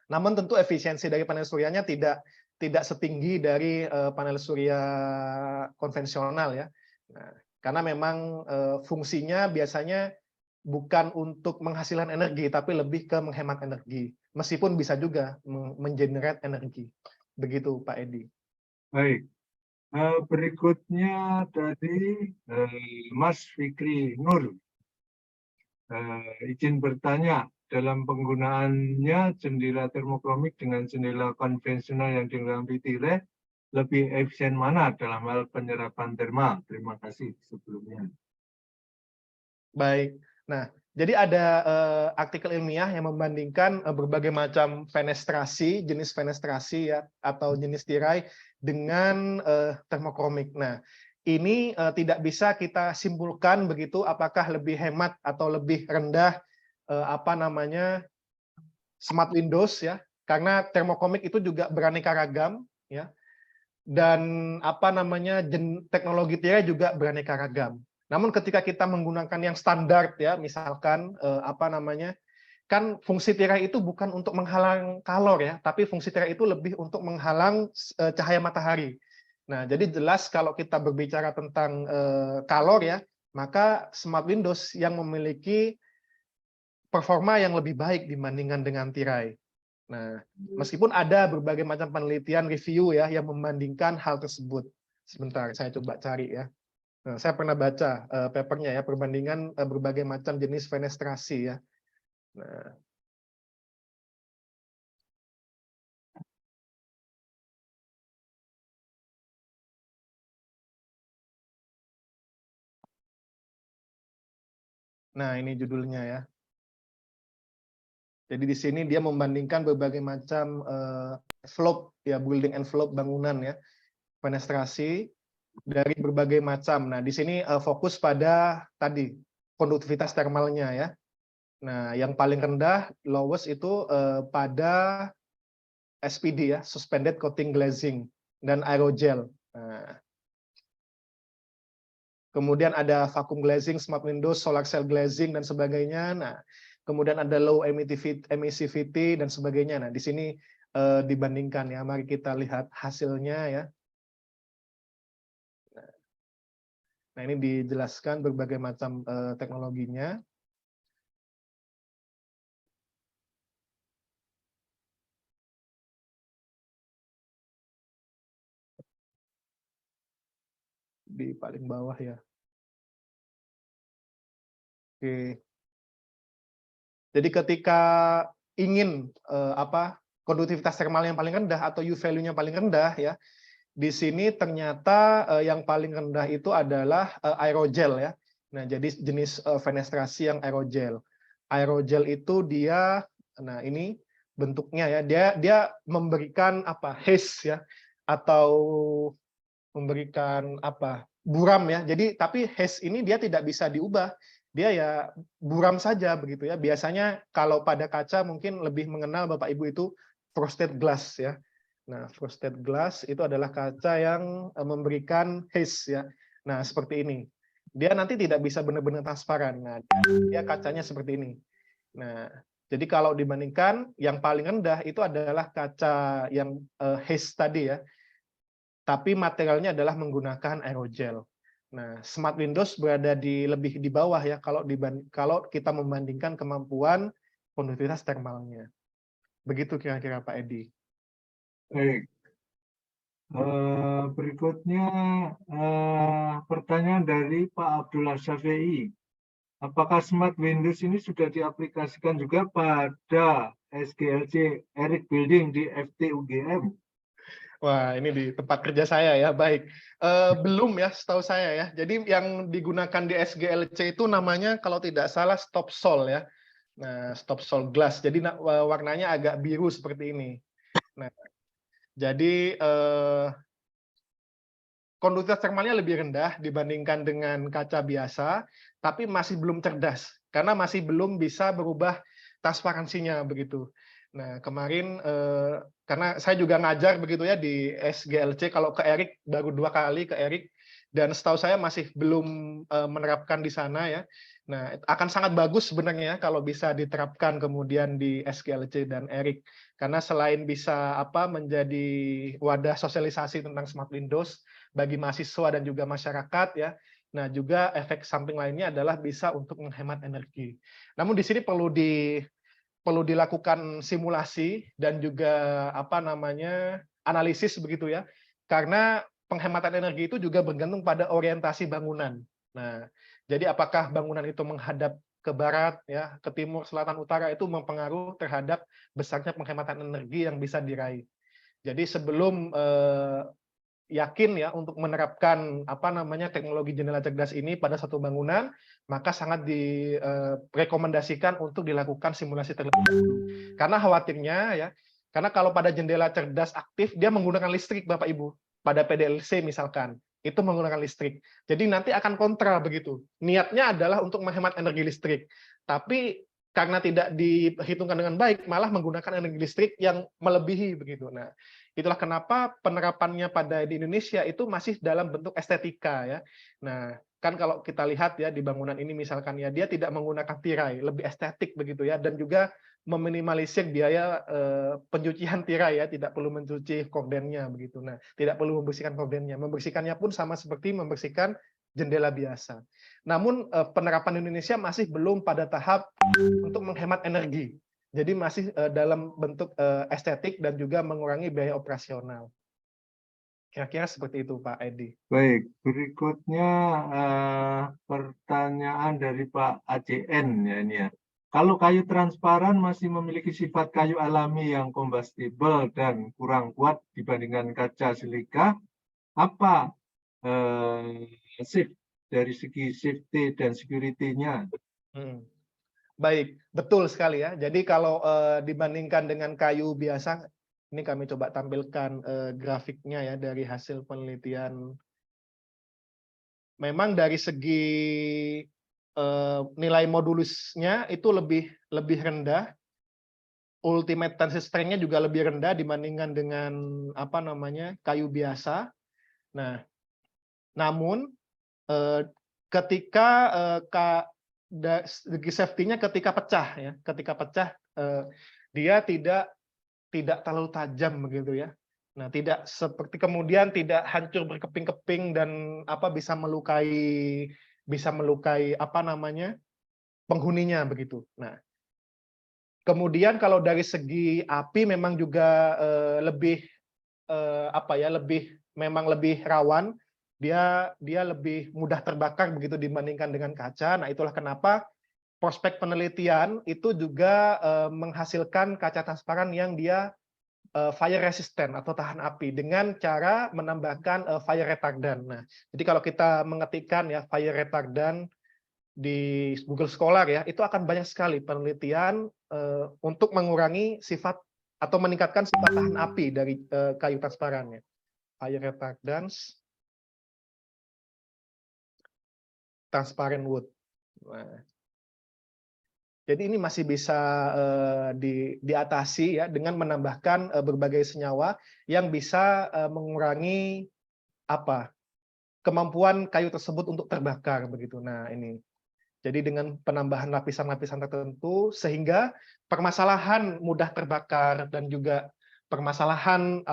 Namun tentu efisiensi dari panel suryanya tidak setinggi dari panel surya konvensional ya. Nah, karena memang fungsinya biasanya bukan untuk menghasilkan energi, tapi lebih ke menghemat energi. Meskipun bisa juga mengenerate energi. Begitu, Pak Edi. Baik. Berikutnya dari Mas Fikri Nur. Izin bertanya, dalam penggunaannya jendela termokromik dengan jendela konvensional yang dilengkapi tirai, lebih efisien mana dalam hal penyerapan termal? Terima kasih sebelumnya. Baik. Nah, jadi ada artikel ilmiah yang membandingkan berbagai macam fenestrasi, jenis fenestrasi ya, atau jenis tirai dengan termokromik. Nah, ini tidak bisa kita simpulkan begitu apakah lebih hemat atau lebih rendah smart windows ya, karena termokromik itu juga beraneka ragam ya, dan teknologi tirai juga beraneka ragam. Namun ketika kita menggunakan yang standar ya, misalkan kan fungsi tirai itu bukan untuk menghalang kalor ya, tapi fungsi tirai itu lebih untuk menghalang cahaya matahari. Nah, jadi jelas kalau kita berbicara tentang kalor ya, maka smart windows yang memiliki performa yang lebih baik dibandingkan dengan tirai. Nah, meskipun ada berbagai macam penelitian review ya yang membandingkan hal tersebut. Sebentar, saya coba cari ya. Nah, saya pernah baca papernya ya, perbandingan berbagai macam jenis fenestrasi ya. Nah, ini judulnya ya. Jadi di sini dia membandingkan berbagai macam envelope ya, building envelope bangunan ya, fenestrasi dari berbagai macam. Nah, di sini fokus pada tadi konduktivitas termalnya ya. Nah, yang paling rendah lowest itu pada SPD ya, suspended coating glazing dan aerogel. Nah, kemudian ada vacuum glazing, smart windows, solar cell glazing dan sebagainya. Nah, kemudian ada low emissivity dan sebagainya. Nah, di sini dibandingkan ya. Mari kita lihat hasilnya ya. Nah, ini dijelaskan berbagai macam teknologinya. Di paling bawah ya. Oke. Jadi ketika ingin konduktivitas termal yang paling rendah atau U value-nya paling rendah ya, di sini ternyata yang paling rendah itu adalah aerogel ya. Nah, jadi jenis fenestrasi yang aerogel. Aerogel itu dia, nah ini bentuknya ya, dia memberikan haze ya, atau memberikan buram ya. Jadi tapi haze ini dia tidak bisa diubah. Dia ya buram saja begitu ya. Biasanya kalau pada kaca mungkin lebih mengenal Bapak Ibu itu frosted glass ya. Nah, frosted glass itu adalah kaca yang memberikan haze ya. Nah, seperti ini. Dia nanti tidak bisa benar-benar transparan. Nah, dia kacanya seperti ini. Nah, jadi kalau dibandingkan yang paling rendah itu adalah kaca yang haze tadi ya. Tapi materialnya adalah menggunakan aerogel. Nah, smart windows berada lebih di bawah ya kalau kita membandingkan kemampuan konduktivitas termalnya. Begitu kira-kira Pak Edi. Baik. Berikutnya pertanyaan dari Pak Abdullah Syafi'i. Apakah smart windows ini sudah diaplikasikan juga pada SGLC Eric Building di FT UGM? Wah, ini di tempat kerja saya ya, baik. Belum ya, setahu saya ya. Jadi yang digunakan di SGLC itu namanya kalau tidak salah stop sol ya. Nah, stop sol glass. Jadi warnanya agak biru seperti ini. Nah, jadi konduktivitas termalnya lebih rendah dibandingkan dengan kaca biasa, tapi masih belum cerdas karena masih belum bisa berubah transparansinya begitu. Nah, kemarin karena saya juga ngajar begitu ya di SGLC, kalau ke Eric baru 2 kali ke Eric, dan setahu saya masih belum menerapkan di sana ya. Nah, akan sangat bagus sebenarnya kalau bisa diterapkan kemudian di SGLC dan Eric, karena selain bisa menjadi wadah sosialisasi tentang smart windows bagi mahasiswa dan juga masyarakat ya, Nah, juga efek samping lainnya adalah bisa untuk menghemat energi. Namun di sini perlu dilakukan simulasi dan juga analisis begitu ya. Karena penghematan energi itu juga bergantung pada orientasi bangunan. Nah, jadi apakah bangunan itu menghadap ke barat ya, ke timur, selatan, utara itu mempengaruhi terhadap besarnya penghematan energi yang bisa diraih. Jadi sebelum yakin ya untuk menerapkan teknologi jendela cerdas ini pada satu bangunan, maka sangat direkomendasikan untuk dilakukan simulasi terlebih dahulu. Karena khawatirnya ya, karena kalau pada jendela cerdas aktif dia menggunakan listrik Bapak Ibu, pada PDLC misalkan, itu menggunakan listrik. Jadi nanti akan kontra begitu. Niatnya adalah untuk menghemat energi listrik, tapi karena tidak diperhitungkan dengan baik, malah menggunakan energi listrik yang melebihi begitu. Nah, itulah kenapa penerapannya di Indonesia itu masih dalam bentuk estetika ya. Nah, kan kalau kita lihat ya di bangunan ini misalkan ya dia tidak menggunakan tirai, lebih estetik begitu ya, dan juga meminimalisir biaya pencucian tirai ya, tidak perlu mencuci kordennya begitu. Nah, tidak perlu membersihkan kordennya. Membersihkannya pun sama seperti membersihkan jendela biasa. Namun penerapan Indonesia masih belum pada tahap untuk menghemat energi. Jadi masih dalam bentuk estetik dan juga mengurangi biaya operasional. Kira-kira seperti itu, Pak Edi. Baik, berikutnya pertanyaan dari Pak ACN ya ini ya. Kalau kayu transparan masih memiliki sifat kayu alami yang kombustibel dan kurang kuat dibandingkan kaca silika, apa shift dari segi safety dan security-nya? Baik, betul sekali ya. Jadi kalau dibandingkan dengan kayu biasa, ini kami coba tampilkan grafiknya ya dari hasil penelitian. Memang dari segi nilai modulusnya itu lebih rendah. Ultimate tensile strength-nya juga lebih rendah dibandingkan dengan kayu biasa. Nah, namun ketika safety-nya ketika pecah dia tidak terlalu tajam begitu ya. Nah, tidak seperti kemudian tidak hancur berkeping-keping dan bisa melukai penghuninya begitu. Nah, kemudian kalau dari segi api memang juga lebih rawan. Dia lebih mudah terbakar begitu dibandingkan dengan kaca. Nah, itulah kenapa prospek penelitian itu juga menghasilkan kaca transparan yang dia fire resistant atau tahan api dengan cara menambahkan fire retardant. Nah, jadi kalau kita mengetikkan ya fire retardant di Google Scholar ya, itu akan banyak sekali penelitian untuk mengurangi sifat atau meningkatkan sifat tahan api dari kayu transparannya. Fire retardants, transparent wood. Nah, jadi ini masih bisa diatasi ya dengan menambahkan berbagai senyawa yang bisa mengurangi kemampuan kayu tersebut untuk terbakar begitu. Nah, ini. Jadi dengan penambahan lapisan-lapisan tertentu sehingga permasalahan mudah terbakar dan juga permasalahan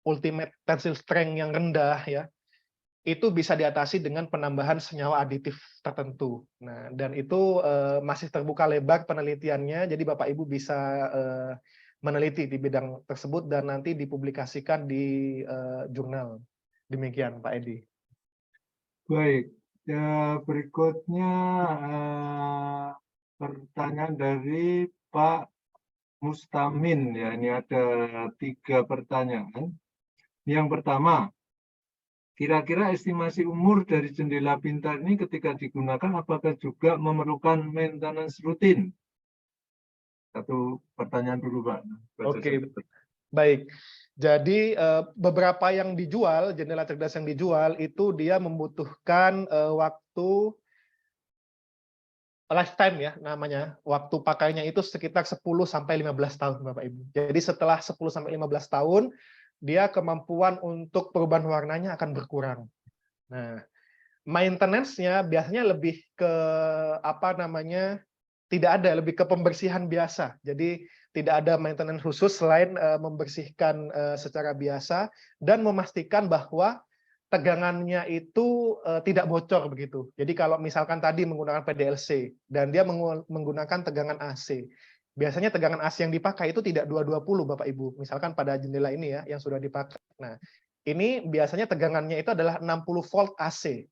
ultimate tensile strength yang rendah ya, itu bisa diatasi dengan penambahan senyawa aditif tertentu. Nah, dan itu masih terbuka lebar penelitiannya, jadi Bapak Ibu bisa meneliti di bidang tersebut dan nanti dipublikasikan di jurnal. Demikian, Pak Edi. Baik, ya, berikutnya pertanyaan dari Pak Mustamin. Ya, ini ada 3 pertanyaan. Yang pertama, kira-kira estimasi umur dari jendela pintar ini ketika digunakan apakah juga memerlukan maintenance rutin? Satu pertanyaan dulu, Pak. Oke, baik. Jadi beberapa yang dijual, jendela cerdas yang dijual itu dia membutuhkan waktu lifetime ya namanya. Waktu pakainya itu sekitar 10 sampai 15 tahun Bapak Ibu. Jadi setelah 10 sampai 15 tahun dia kemampuan untuk perubahan warnanya akan berkurang. Nah, maintenance-nya biasanya lebih ke tidak ada, lebih ke pembersihan biasa. Jadi tidak ada maintenance khusus selain membersihkan secara biasa dan memastikan bahwa tegangannya itu tidak bocor begitu. Jadi kalau misalkan tadi menggunakan PDLC dan dia menggunakan tegangan AC, biasanya tegangan AC yang dipakai itu tidak 220 Bapak Ibu. Misalkan pada jendela ini ya yang sudah dipakai. Nah, ini biasanya tegangannya itu adalah 60 volt AC.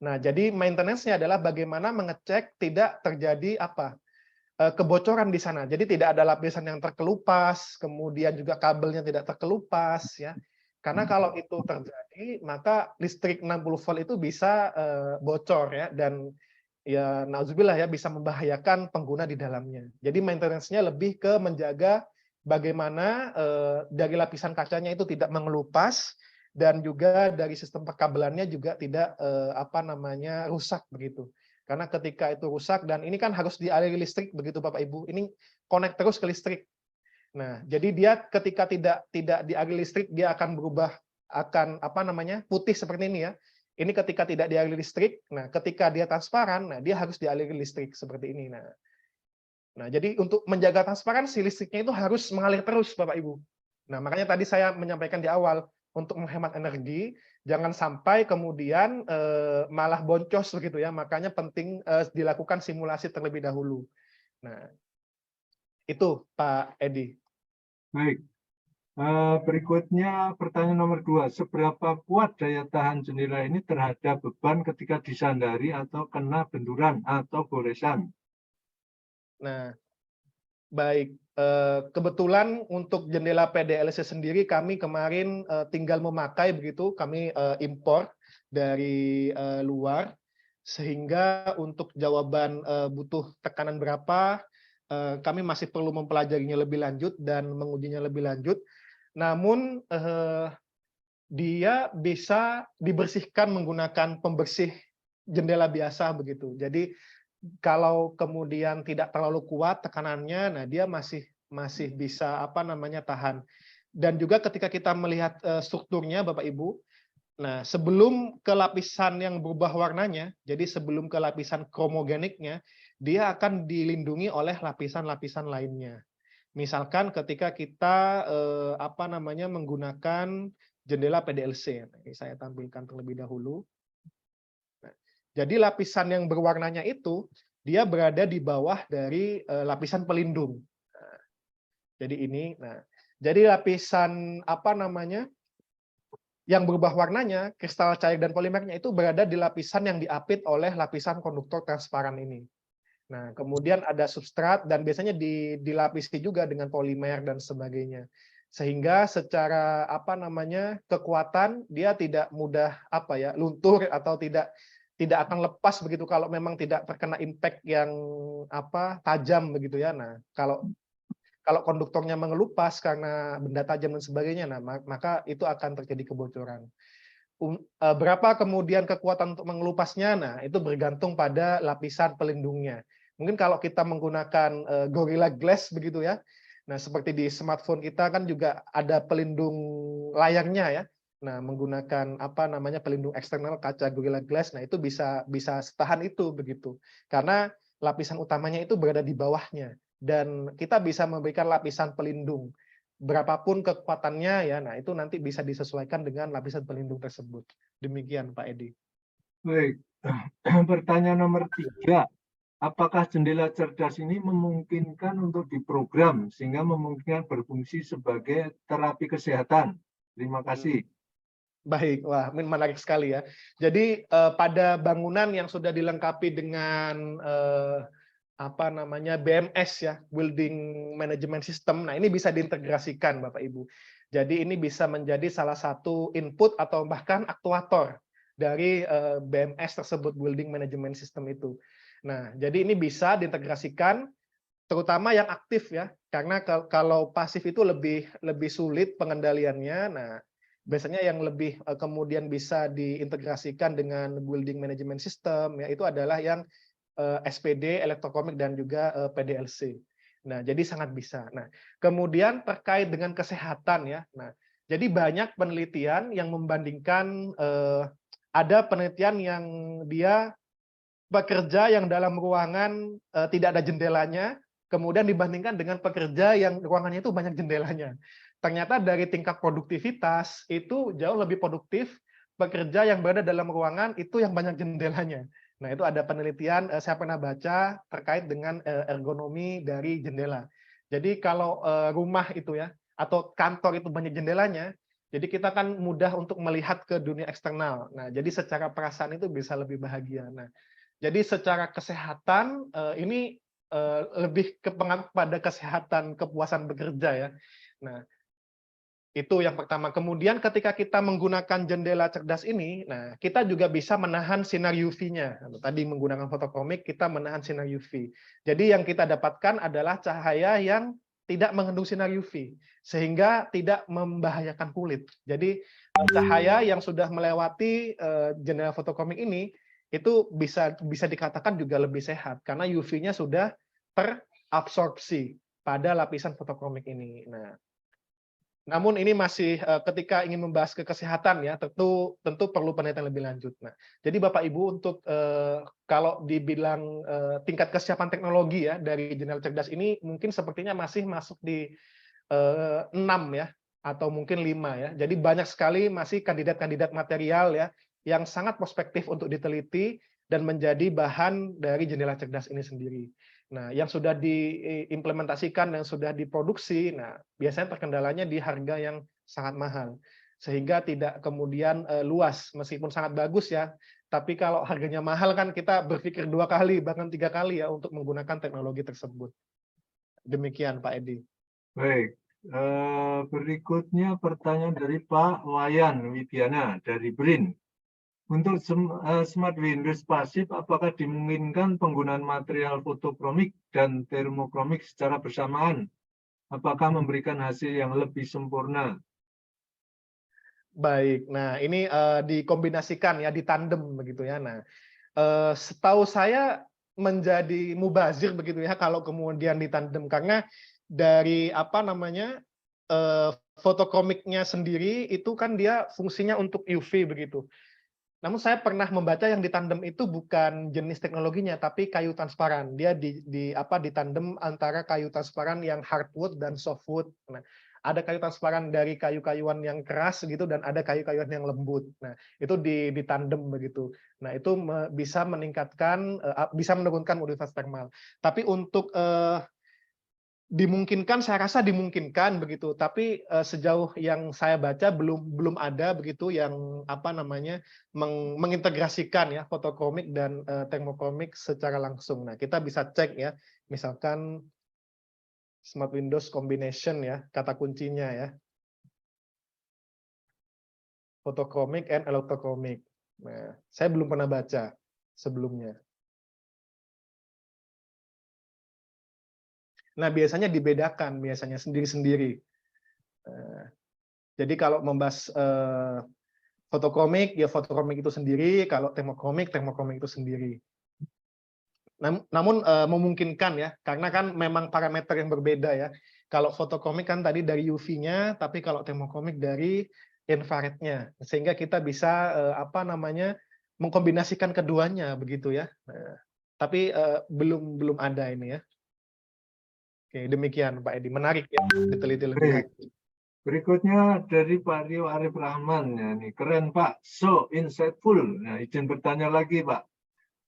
Nah, jadi maintenance-nya adalah bagaimana mengecek tidak terjadi kebocoran di sana. Jadi tidak ada lapisan yang terkelupas, kemudian juga kabelnya tidak terkelupas ya. Karena kalau itu terjadi, maka listrik 60 volt itu bisa bocor ya, dan ya nauzubillah ya bisa membahayakan pengguna di dalamnya. Jadi maintenance-nya lebih ke menjaga bagaimana dari lapisan kacanya itu tidak mengelupas, dan juga dari sistem perkabelannya juga tidak rusak begitu. Karena ketika itu rusak, dan ini kan harus dialiri listrik begitu Bapak Ibu, ini connect terus ke listrik. Nah, jadi dia ketika tidak dialiri listrik, dia akan berubah, akan putih seperti ini ya. Ini ketika tidak dialiri listrik. Nah, ketika dia transparan, nah dia harus dialiri listrik seperti ini. Nah, jadi untuk menjaga transparansi listriknya itu harus mengalir terus Bapak Ibu. Nah, makanya tadi saya menyampaikan di awal untuk menghemat energi, jangan sampai kemudian malah boncos begitu ya. Makanya penting dilakukan simulasi terlebih dahulu. Nah, itu Pak Edi. Baik, berikutnya pertanyaan nomor 2. Seberapa kuat daya tahan jendela ini terhadap beban ketika disandari atau kena benturan atau goresan? Nah, baik. Kebetulan untuk jendela PDLC sendiri kami kemarin tinggal memakai begitu, kami impor dari luar, sehingga untuk jawaban butuh tekanan berapa, kami masih perlu mempelajarinya lebih lanjut dan mengujinya lebih lanjut. Namun dia bisa dibersihkan menggunakan pembersih jendela biasa begitu. Jadi kalau kemudian tidak terlalu kuat tekanannya, nah dia masih bisa tahan. Dan juga ketika kita melihat strukturnya Bapak Ibu, nah sebelum ke lapisan yang berubah warnanya, jadi sebelum ke lapisan kromogeniknya, dia akan dilindungi oleh lapisan-lapisan lainnya. Misalkan ketika kita menggunakan jendela PDLC. Nah, ini saya tampilkan terlebih dahulu. Nah, jadi lapisan yang berwarnanya itu dia berada di bawah dari lapisan pelindung. Nah, jadi ini, jadi lapisan yang berubah warnanya, kristal cair dan polimernya itu berada di lapisan yang diapit oleh lapisan konduktor transparan ini. Nah, kemudian ada substrat dan biasanya dilapisi juga dengan polimer dan sebagainya. Sehingga secara kekuatan dia tidak mudah luntur atau tidak akan lepas begitu kalau memang tidak terkena impact yang tajam begitu ya. Nah, kalau konduktornya mengelupas karena benda tajam dan sebagainya, nah maka itu akan terjadi kebocoran. Berapa kemudian kekuatan untuk mengelupasnya? Nah, itu bergantung pada lapisan pelindungnya. Mungkin kalau kita menggunakan Gorilla Glass begitu ya. Nah, seperti di smartphone kita kan juga ada pelindung layarnya ya. Nah, menggunakan pelindung eksternal kaca Gorilla Glass. Nah, itu bisa setahan itu begitu. Karena lapisan utamanya itu berada di bawahnya, dan kita bisa memberikan lapisan pelindung berapapun kekuatannya ya. Nah, itu nanti bisa disesuaikan dengan lapisan pelindung tersebut. Demikian Pak Edi. Baik. Pertanyaan nomor 3. Apakah jendela cerdas ini memungkinkan untuk diprogram sehingga memungkinkan berfungsi sebagai terapi kesehatan? Terima kasih. Baik, wah menarik sekali ya. Jadi pada bangunan yang sudah dilengkapi dengan BMS ya, Building Management System. Nah, ini bisa diintegrasikan Bapak Ibu. Jadi ini bisa menjadi salah satu input atau bahkan aktuator dari BMS tersebut, Building Management System itu. Nah, jadi ini bisa diintegrasikan, terutama yang aktif ya, karena kalau pasif itu lebih sulit pengendaliannya. Nah, biasanya yang lebih kemudian bisa diintegrasikan dengan Building Management System ya, itu adalah yang SPD, elektrokomik, dan juga PDLC. Nah, jadi sangat bisa. Nah, kemudian terkait dengan kesehatan ya. Nah, jadi banyak penelitian yang membandingkan, ada penelitian yang dia pekerja yang dalam ruangan tidak ada jendelanya, kemudian dibandingkan dengan pekerja yang ruangannya itu banyak jendelanya. Ternyata dari tingkat produktivitas itu jauh lebih produktif pekerja yang berada dalam ruangan itu yang banyak jendelanya. Nah, itu ada penelitian saya pernah baca terkait dengan ergonomi dari jendela. Jadi kalau rumah itu ya atau kantor itu banyak jendelanya, jadi kita kan mudah untuk melihat ke dunia eksternal. Nah, jadi secara perasaan itu bisa lebih bahagia. Nah, jadi secara kesehatan ini lebih pada kesehatan kepuasan bekerja ya. Nah, itu yang pertama. Kemudian ketika kita menggunakan jendela cerdas ini, nah kita juga bisa menahan sinar UV-nya. Tadi menggunakan fotokomik, kita menahan sinar UV. Jadi yang kita dapatkan adalah cahaya yang tidak mengandung sinar UV, sehingga tidak membahayakan kulit. Jadi cahaya yang sudah melewati jendela fotokomik ini, itu bisa dikatakan juga lebih sehat, karena UV-nya sudah terabsorpsi pada lapisan fotokomik ini. Nah, namun ini masih ketika ingin membahas ke kesehatan ya, tentu perlu penelitian lebih lanjut. Nah, jadi Bapak Ibu untuk kalau dibilang tingkat kesiapan teknologi ya dari jendela cerdas ini mungkin sepertinya masih masuk di 6 ya atau mungkin 5 ya. Jadi banyak sekali masih kandidat-kandidat material ya yang sangat prospektif untuk diteliti dan menjadi bahan dari jendela cerdas ini sendiri. Nah, yang sudah diimplementasikan dan sudah diproduksi, nah biasanya terkendalanya di harga yang sangat mahal, sehingga tidak kemudian luas, meskipun sangat bagus ya. Tapi kalau harganya mahal kan kita berpikir 2 kali bahkan 3 kali ya untuk menggunakan teknologi tersebut. Demikian Pak Edi. Baik, berikutnya pertanyaan dari Pak Wayan Widiana dari BRIN. Untuk Smart Windows pasif, apakah dimungkinkan penggunaan material fotokromik dan termokromik secara bersamaan? Apakah memberikan hasil yang lebih sempurna? Baik, nah ini dikombinasikan ya, ditandem begitu ya. Nah, setahu saya menjadi mubazir begitu ya kalau kemudian ditandem, karena dari apa namanya fotokomiknya sendiri itu kan dia fungsinya untuk UV begitu. Namun saya pernah membaca yang ditandem itu bukan jenis teknologinya, tapi kayu transparan. Dia ditandem antara kayu transparan yang hardwood dan softwood. Nah, ada kayu transparan dari kayu-kayuan yang keras gitu dan ada kayu-kayuan yang lembut. Nah, itu ditandem begitu. Nah, itu bisa meningkatkan, bisa menurunkan mobilitas termal. Tapi untuk dimungkinkan, saya rasa dimungkinkan begitu, tapi sejauh yang saya baca belum ada begitu yang apa namanya mengintegrasikan ya fotokomik dan termokomik secara langsung. Nah, kita bisa cek ya, misalkan Smart Windows Combination ya, kata kuncinya ya, fotokomik and electrochromic. Nah, saya belum pernah baca sebelumnya. Nah, biasanya dibedakan, biasanya sendiri-sendiri. Jadi kalau membahas fotokomik, ya fotokomik itu sendiri, kalau termokomik itu sendiri. Namun memungkinkan ya, karena kan memang parameter yang berbeda ya. Kalau fotokomik kan tadi dari UV-nya, tapi kalau termokomik dari infrarednya, sehingga kita bisa mengkombinasikan keduanya begitu ya. Tapi belum ada ini ya. Oke, demikian Pak Edi. Menarik ya, diteliti lebih lanjut. Berikutnya dari Pak Rio Arif Rahman. Ya, nih, keren Pak, so insightful. Nah, izin bertanya lagi Pak.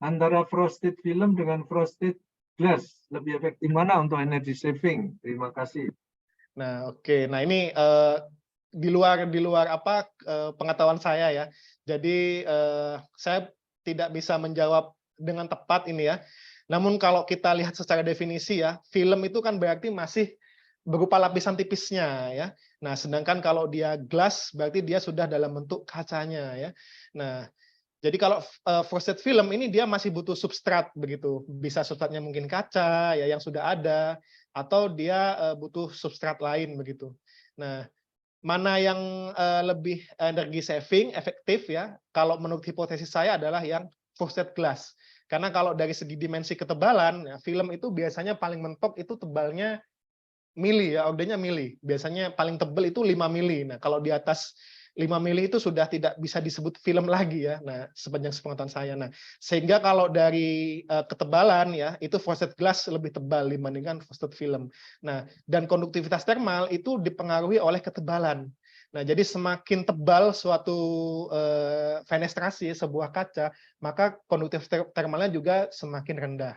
Antara frosted film dengan frosted glass, lebih efektif mana untuk energy saving? Terima kasih. Nah, oke. Nah, ini di luar pengetahuan saya ya. Jadi saya tidak bisa menjawab dengan tepat ini ya. Namun kalau kita lihat secara definisi ya, film itu kan berarti masih berupa lapisan tipisnya ya. Nah, sedangkan kalau dia glass berarti dia sudah dalam bentuk kacanya ya. Nah, jadi kalau frosted film ini dia masih butuh substrat begitu. Bisa substratnya mungkin kaca ya yang sudah ada, atau dia butuh substrat lain begitu. Nah, mana yang lebih energi saving, efektif ya? Kalau menurut hipotesis saya adalah yang frosted glass. Karena kalau dari segi dimensi ketebalan, ya, film itu biasanya paling mentok itu tebalnya mili ya, ordenya mili. Biasanya paling tebal itu 5 mili. Nah, kalau di atas 5 mili itu sudah tidak bisa disebut film lagi ya. Nah, sepanjang sepengetahuan saya. Nah, sehingga kalau dari ketebalan ya, itu frosted glass lebih tebal dibandingkan frosted film. Nah, dan konduktivitas termal itu dipengaruhi oleh ketebalan. Nah, jadi semakin tebal suatu fenestrasi sebuah kaca, maka konduktif termalnya juga semakin rendah.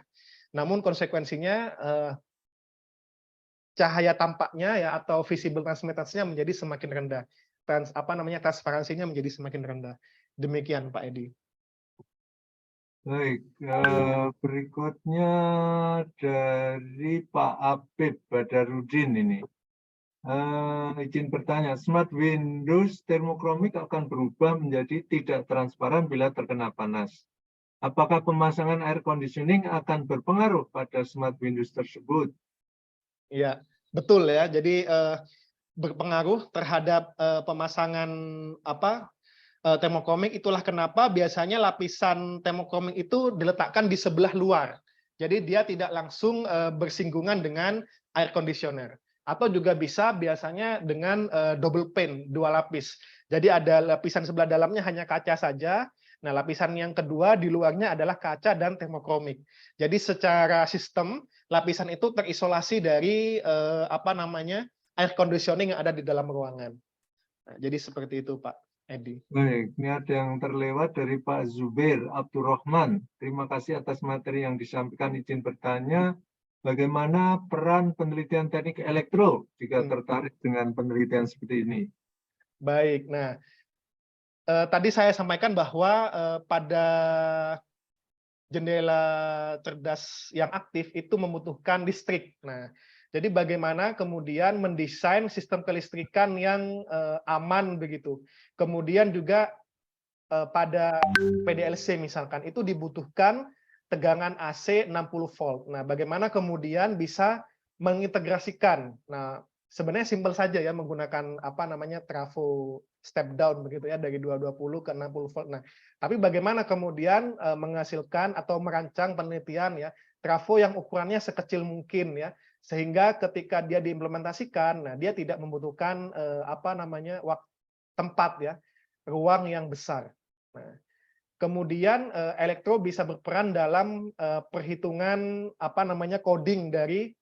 Namun konsekuensinya cahaya tampaknya ya atau visible transmittance-nya menjadi semakin rendah. Transparansinya menjadi semakin rendah. Demikian Pak Edi. Baik, berikutnya dari Pak Apip Badarudin ini. Izin bertanya, Smart Windows termokromik akan berubah menjadi tidak transparan bila terkena panas. Apakah pemasangan air conditioning akan berpengaruh pada Smart Windows tersebut? Iya, betul ya. Jadi berpengaruh terhadap pemasangan termokromik. Itulah kenapa biasanya lapisan termokromik itu diletakkan di sebelah luar. Jadi dia tidak langsung bersinggungan dengan air conditioner. Atau juga bisa biasanya dengan double pane, 2 lapis. Jadi ada lapisan sebelah dalamnya hanya kaca saja. Nah, lapisan yang kedua di luarnya adalah kaca dan termokromik. Jadi secara sistem lapisan itu terisolasi dari air conditioning yang ada di dalam ruangan. Nah, jadi seperti itu Pak Edi. Baik, ini ada yang terlewat dari Pak Zubair Abdurrahman. Terima kasih atas materi yang disampaikan. Izin bertanya, bagaimana peran penelitian teknik elektro jika tertarik dengan penelitian seperti ini? Baik, nah tadi saya sampaikan bahwa pada jendela cerdas yang aktif itu membutuhkan listrik. Nah, jadi bagaimana kemudian mendesain sistem kelistrikan yang aman begitu. Kemudian juga pada PDLC misalkan itu dibutuhkan tegangan AC 60 volt. Nah, bagaimana kemudian bisa mengintegrasikan. Nah, sebenarnya simpel saja ya menggunakan trafo step down begitu ya dari 220 ke 60 volt. Nah, tapi bagaimana kemudian menghasilkan atau merancang penelitian ya trafo yang ukurannya sekecil mungkin ya sehingga ketika dia diimplementasikan, nah dia tidak membutuhkan tempat ya ruang yang besar. Nah, kemudian elektro bisa berperan dalam perhitungan coding dari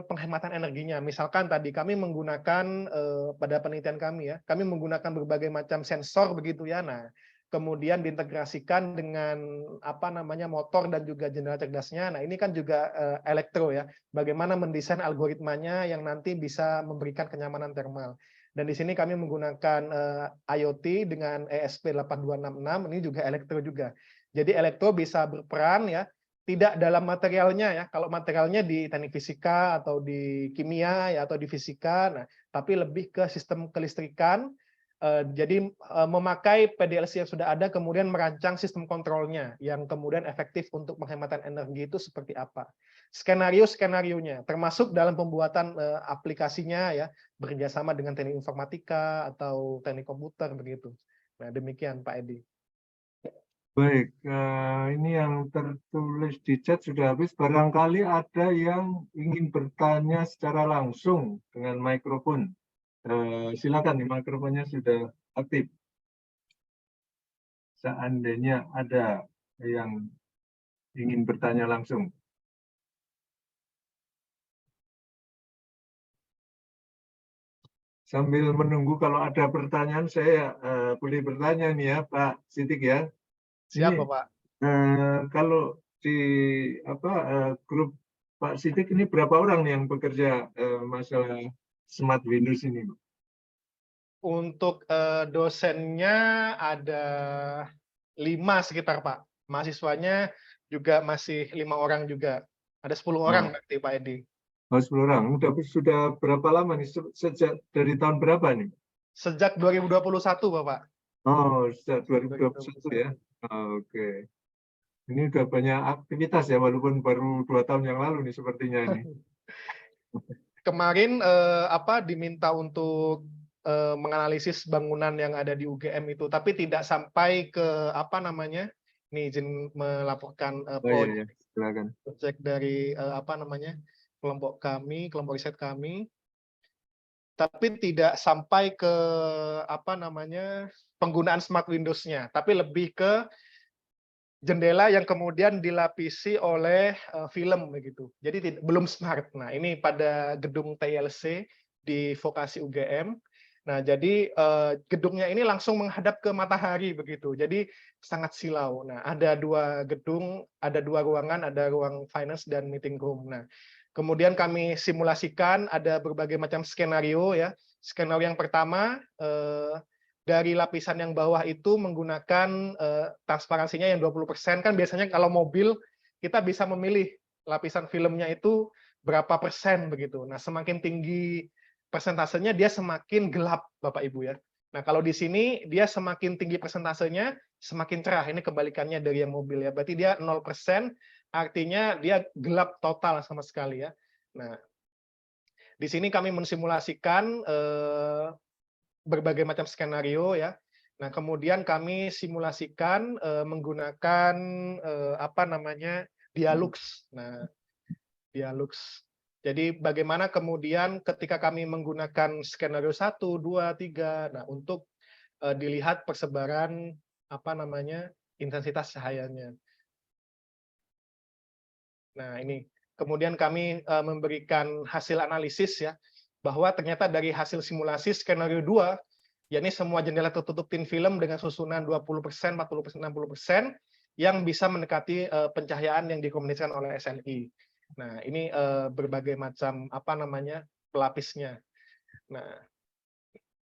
penghematan energinya. Misalkan tadi kami menggunakan pada penelitian kami ya, kami menggunakan berbagai macam sensor begitu ya. Nah, kemudian diintegrasikan dengan motor dan juga jendela cerdasnya. Nah, ini kan juga elektro ya. Bagaimana mendesain algoritmanya yang nanti bisa memberikan kenyamanan termal. Dan di sini kami menggunakan IoT dengan ESP8266, ini juga elektro juga. Jadi elektro bisa berperan ya, tidak dalam materialnya ya. Kalau materialnya di teknik fisika atau di kimia ya atau di fisika, nah tapi lebih ke sistem kelistrikan. Jadi memakai PDLC yang sudah ada kemudian merancang sistem kontrolnya yang kemudian efektif untuk penghematan energi itu seperti apa. Skenario-skenarionya termasuk dalam pembuatan aplikasinya ya bekerjasama dengan teknik informatika atau teknik komputer begitu. Nah, demikian Pak Edi. Baik, ini yang tertulis di chat sudah habis. Barangkali ada yang ingin bertanya secara langsung dengan mikrofon. Silakan, mikrofonnya sudah aktif. Seandainya ada yang ingin bertanya langsung. Sambil menunggu kalau ada pertanyaan, saya boleh bertanya nih ya, Pak Sidik ya. Siapa Pak? Kalau di grup Pak Sidik ini berapa orang yang bekerja masalah Smart Windows ini? Untuk dosennya ada 5 sekitar Pak. Mahasiswanya juga masih 5 orang juga. Ada 10 orang berarti Pak Edi. Oh, 10 orang. Sudah berapa lama nih? Sejak dari tahun berapa nih? Sejak 2021 Bapak. Oh, sejak 2021 ya. Oke. Ini udah banyak aktivitas ya, walaupun baru 2 tahun yang lalu nih sepertinya ini. Kemarin diminta untuk menganalisis bangunan yang ada di UGM itu, tapi tidak sampai ke ini izin melaporkan proyek dari kelompok kami, kelompok riset kami, tapi tidak sampai ke penggunaan Smart Windows-nya, tapi lebih ke jendela yang kemudian dilapisi oleh film begitu. Jadi belum smart. Nah, ini pada gedung TLC di vokasi UGM. Nah, jadi gedungnya ini langsung menghadap ke matahari begitu. Jadi sangat silau. Nah, ada 2 gedung, ada 2 ruangan, ada ruang finance dan meeting room. Nah, kemudian kami simulasikan ada berbagai macam skenario ya. Skenario yang pertama dari lapisan yang bawah itu menggunakan transparansinya yang 20%. Kan biasanya kalau mobil kita bisa memilih lapisan filmnya itu berapa persen begitu. Nah, semakin tinggi persentasenya dia semakin gelap, Bapak Ibu ya. Nah, kalau di sini dia semakin tinggi persentasenya, semakin cerah. Ini kebalikannya dari yang mobil ya. Berarti dia 0%, artinya dia gelap total sama sekali ya. Nah, di sini kami mensimulasikan berbagai macam skenario ya. Nah, kemudian kami simulasikan menggunakan apa namanya Dialux. Nah, Dialux. Jadi bagaimana kemudian ketika kami menggunakan skenario 1, 2, 3, nah untuk dilihat persebaran apa namanya intensitas cahayanya. Nah, ini kemudian kami memberikan hasil analisis ya, bahwa ternyata dari hasil simulasi skenario 2, yakni semua jendela tertutup tin film dengan susunan 20%, 40%, 60% yang bisa mendekati pencahayaan yang dikomunikasikan oleh SNI. Nah, ini berbagai macam apa namanya pelapisnya. Nah,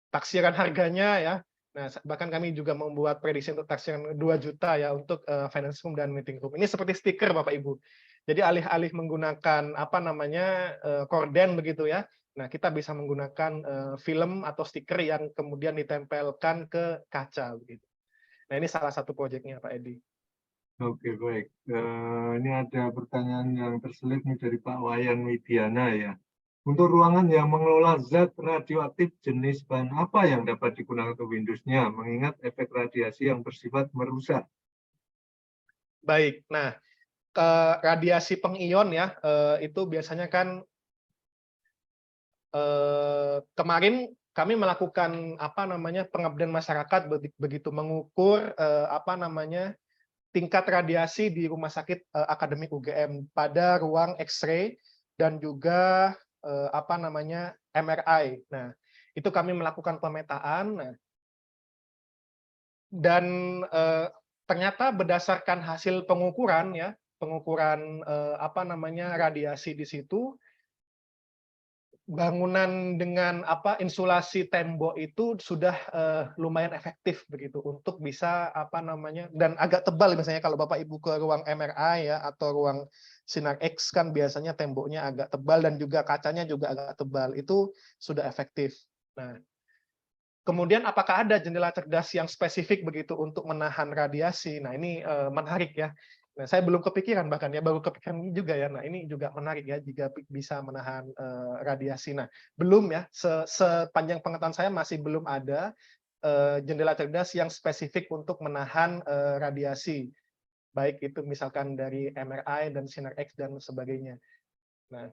taksiran harganya ya. Nah, bahkan kami juga membuat prediksi untuk taksiran 2 juta ya untuk finance room dan meeting room. Ini seperti stiker Bapak Ibu. Jadi alih-alih menggunakan apa namanya korden begitu ya. Nah, kita bisa menggunakan film atau stiker yang kemudian ditempelkan ke kaca begitu. Nah, ini salah satu proyeknya Pak Edi. Oke, baik. Ini ada pertanyaan yang terselip nih dari Pak Wayan Widiana ya. Untuk ruangan yang mengelola zat radioaktif jenis bahan apa yang dapat digunakan untuk Windows-nya, mengingat efek radiasi yang bersifat merusak? Baik, nah radiasi pengion ya, itu biasanya kan kemarin kami melakukan apa namanya pengabdian masyarakat begitu mengukur apa namanya tingkat radiasi di Rumah Sakit Akademik UGM pada ruang X-ray dan juga apa namanya MRI. Nah, itu kami melakukan pemetaan. Nah, dan ternyata berdasarkan hasil pengukuran ya, pengukuran apa namanya radiasi di situ, bangunan dengan apa insulasi tembok itu sudah lumayan efektif begitu untuk bisa apa namanya dan agak tebal misalnya kalau Bapak Ibu ke ruang MRI ya atau ruang sinar X kan biasanya temboknya agak tebal dan juga kacanya juga agak tebal itu sudah efektif. Nah, kemudian apakah ada jendela cerdas yang spesifik begitu untuk menahan radiasi? Nah, ini menarik ya. Nah, saya belum kepikiran bahkan ya, baru kepikiran juga ya. Nah, ini juga menarik ya jika bisa menahan radiasi. Nah, belum ya, sepanjang pengetahuan saya masih belum ada jendela cerdas yang spesifik untuk menahan radiasi. Baik itu misalkan dari MRI dan sinar X dan sebagainya. Nah,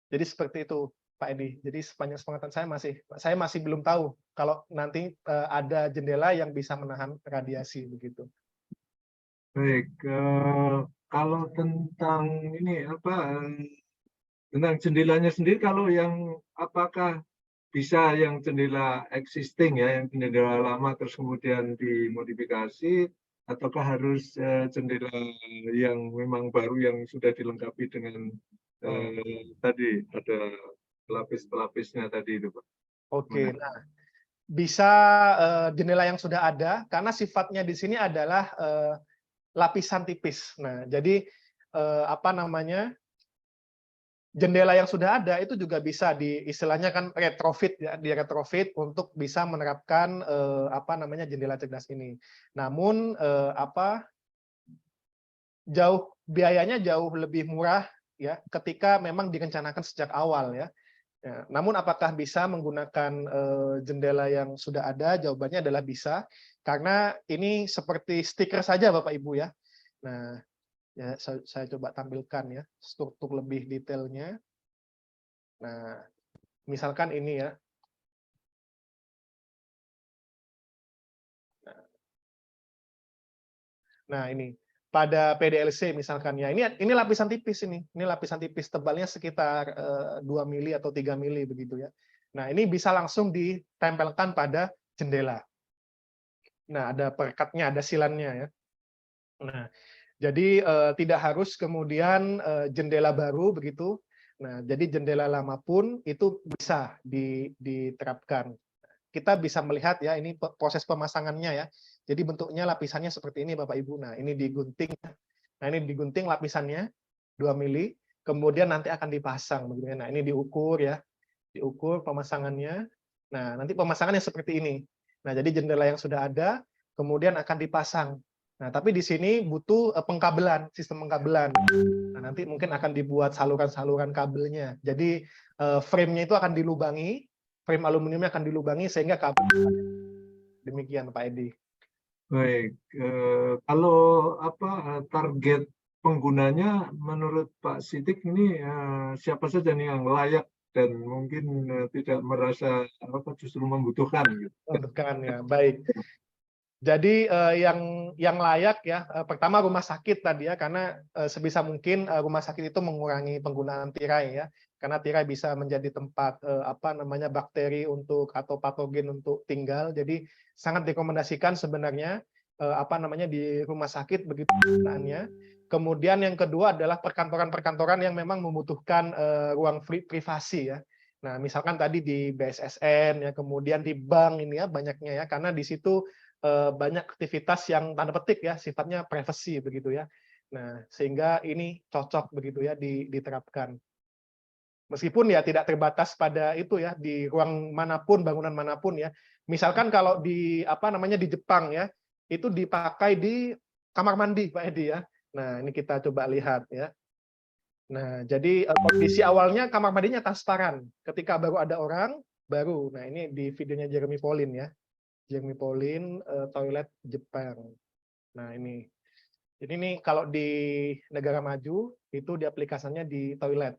jadi seperti itu Pak Edi. Jadi sepanjang pengetahuan saya masih belum tahu kalau nanti ada jendela yang bisa menahan radiasi begitu. Baik, kalau tentang ini apa tentang jendelanya sendiri, kalau yang apakah bisa yang jendela existing ya, yang jendela lama terus kemudian dimodifikasi, ataukah harus jendela yang memang baru yang sudah dilengkapi dengan tadi ada pelapis-pelapisnya tadi itu, Pak? Oke, nah bisa jendela yang sudah ada karena sifatnya di sini adalah lapisan tipis. Nah, jadi apa namanya jendela yang sudah ada itu juga bisa istilahnya kan retrofit ya, di retrofit untuk bisa menerapkan apa namanya jendela cerdas ini. Namun apa biayanya jauh lebih murah ya ketika memang direncanakan sejak awal ya. Ya, namun apakah bisa menggunakan jendela yang sudah ada? Jawabannya adalah bisa, karena ini seperti stiker saja Bapak Ibu ya. Nah, ya saya coba tampilkan ya struktur lebih detailnya. Nah, misalkan ini ya. Nah, ini. pada PDLC misalkan ya. Ini lapisan tipis ini. Ini lapisan tipis tebalnya sekitar 2 mili atau 3 mili begitu ya. Nah, ini bisa langsung ditempelkan pada jendela. Nah, ada perekatnya, ada silannya ya. Nah, jadi tidak harus kemudian jendela baru begitu. Nah, jadi jendela lama pun itu bisa diterapkan. Kita bisa melihat ya, ini proses pemasangannya ya. Jadi bentuknya lapisannya seperti ini Bapak Ibu. Nah, ini digunting. Nah, ini digunting lapisannya 2 mili, kemudian nanti akan dipasang begitu ya. Nah, ini diukur ya. Diukur pemasangannya. Nah, nanti pemasangannya seperti ini. Nah, jadi jendela yang sudah ada kemudian akan dipasang. Nah, tapi di sini butuh pengkabelan, sistem pengkabelan. Nah, nanti mungkin akan dibuat saluran-saluran kabelnya. Jadi frame-nya itu akan dilubangi, frame aluminiumnya akan dilubangi sehingga kabel. Demikian Pak Edi. Baik, kalau target penggunanya menurut Pak Siddiq ini siapa saja nih yang layak dan mungkin tidak merasa justru membutuhkan gitu. Membutuhkan ya, baik. Jadi yang layak ya, pertama rumah sakit tadi ya, karena sebisa mungkin rumah sakit itu mengurangi penggunaan tirai ya, karena tirai bisa menjadi tempat bakteri atau patogen untuk tinggal. Jadi sangat direkomendasikan sebenarnya di rumah sakit begitu penggunaannya. Kemudian yang kedua adalah perkantoran-perkantoran yang memang membutuhkan ruang privasi ya. Nah, misalkan tadi di BSSN ya, kemudian di bank ini ya banyaknya ya, karena di situ banyak aktivitas yang tanda petik ya sifatnya privacy begitu ya. Nah, sehingga ini cocok begitu ya diterapkan. Meskipun ya tidak terbatas pada itu ya, di ruang manapun, bangunan manapun ya. Misalkan kalau di di Jepang ya, itu dipakai di kamar mandi Pak Edi ya. Nah, ini kita coba lihat ya. Nah, jadi kondisi awalnya kamar mandinya transparan. Ketika baru ada orang, baru. Nah, ini di videonya Jeremy Pauline ya. Jeremy Pauline, toilet Jepang. Nah, ini nih kalau di negara maju, itu di aplikasinya di toilet.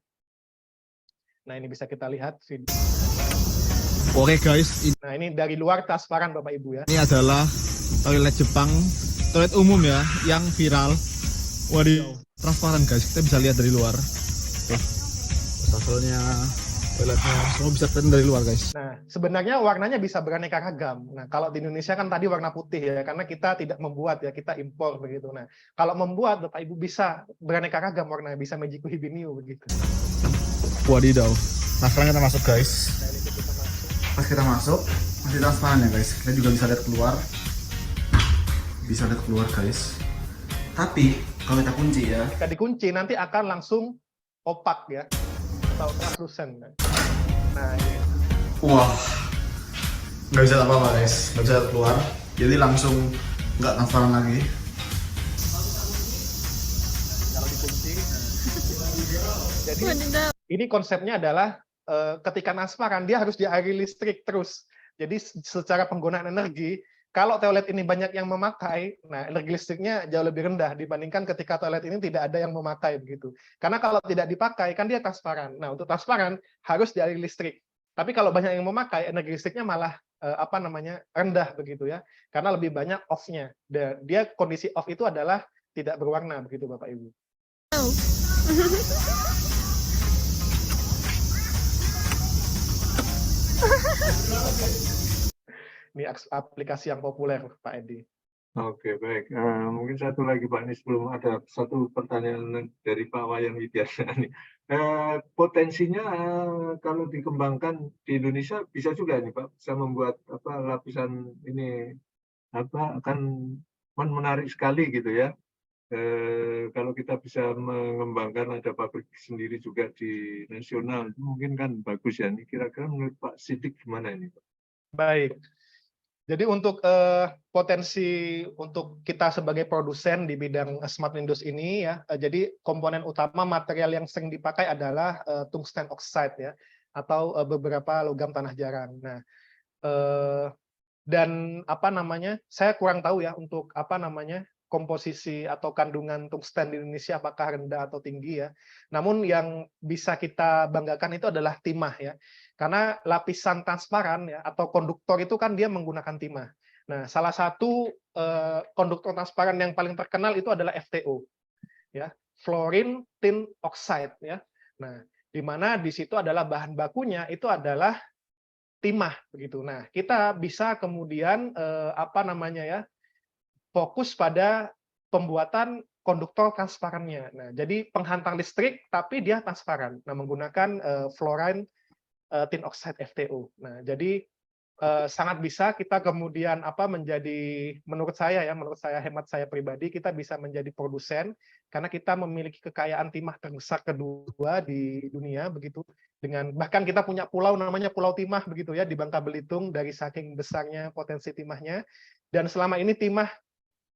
Nah, ini bisa kita lihat video. Oke guys, Nah, ini dari luar transparan Bapak Ibu ya. ini adalah toilet Jepang, toilet umum ya, yang viral. Waduh, transparan guys, kita bisa lihat dari luar. Oke, wastafelnya, toiletnya, semua bisa terlihat dari luar guys. Nah, sebenarnya warnanya bisa beraneka ragam. Nah, kalau di Indonesia kan tadi warna putih ya, karena kita tidak membuat ya, kita impor begitu. Nah, kalau membuat Bapak Ibu bisa beraneka ragam warna, bisa Mejiku Hibiniu begitu. Wadidaw. Nah, sekarang kita masuk guys. Nah, ini kita masuk. Pas kita masuk, masih transparan ya guys. Kita juga bisa lihat keluar. Bisa lihat keluar guys. Tapi kalau kita kunci ya. Jika dikunci nanti akan langsung opak ya, atau translucent. Nah, ini. Wah, nggak bisa apa-apa guys, nggak bisa keluar. Jadi langsung nggak transparan lagi. Kalau dikunci. Jadi ini konsepnya adalah ketika transparan dia harus dialiri listrik terus. Jadi secara penggunaan energi, kalau toilet ini banyak yang memakai, nah energi listriknya jauh lebih rendah dibandingkan ketika toilet ini tidak ada yang memakai begitu. Karena kalau tidak dipakai kan dia transparan. Nah, untuk transparan harus dialiri listrik. Tapi kalau banyak yang memakai, energi listriknya malah rendah begitu ya. Karena lebih banyak off-nya. Dia kondisi off itu adalah tidak berwarna begitu Bapak Ibu. Ini aplikasi yang populer Pak Edi. Oke, baik. Mungkin satu lagi Pak, ini sebelum ada satu pertanyaan dari Pak Wayan Widiasa nih. Potensinya kalau dikembangkan di Indonesia bisa juga nih Pak, bisa membuat lapisan ini akan menarik sekali gitu ya. Kalau kita bisa mengembangkan ada pabrik sendiri juga di nasional, mungkin kan bagus ya. Ini kira-kira menurut Pak Siddiq gimana ini Pak? Baik. Jadi untuk potensi untuk kita sebagai produsen di bidang smart windows ini ya, jadi komponen utama material yang sering dipakai adalah tungsten oxide ya, atau beberapa logam tanah jarang. Nah, dan saya kurang tahu ya untuk komposisi atau kandungan tungsten di Indonesia apakah rendah atau tinggi ya. Namun yang bisa kita banggakan itu adalah timah ya. Karena lapisan transparan ya atau konduktor itu kan dia menggunakan timah. Nah, salah satu konduktor transparan yang paling terkenal itu adalah FTO, ya, fluorine tin oxide, ya. Nah, di mana di situ adalah bahan bakunya itu adalah timah, begitu. Nah, kita bisa kemudian fokus pada pembuatan konduktor transparannya. Nah, jadi penghantar listrik tapi dia transparan. Nah, menggunakan fluorine tin oxide FTO. Nah, jadi sangat bisa kita kemudian menurut saya hemat saya pribadi, kita bisa menjadi produsen karena kita memiliki kekayaan timah terbesar kedua di dunia, begitu, dengan bahkan kita punya pulau namanya Pulau Timah, begitu ya, di Bangka Belitung, dari saking besarnya potensi timahnya. Dan selama ini timah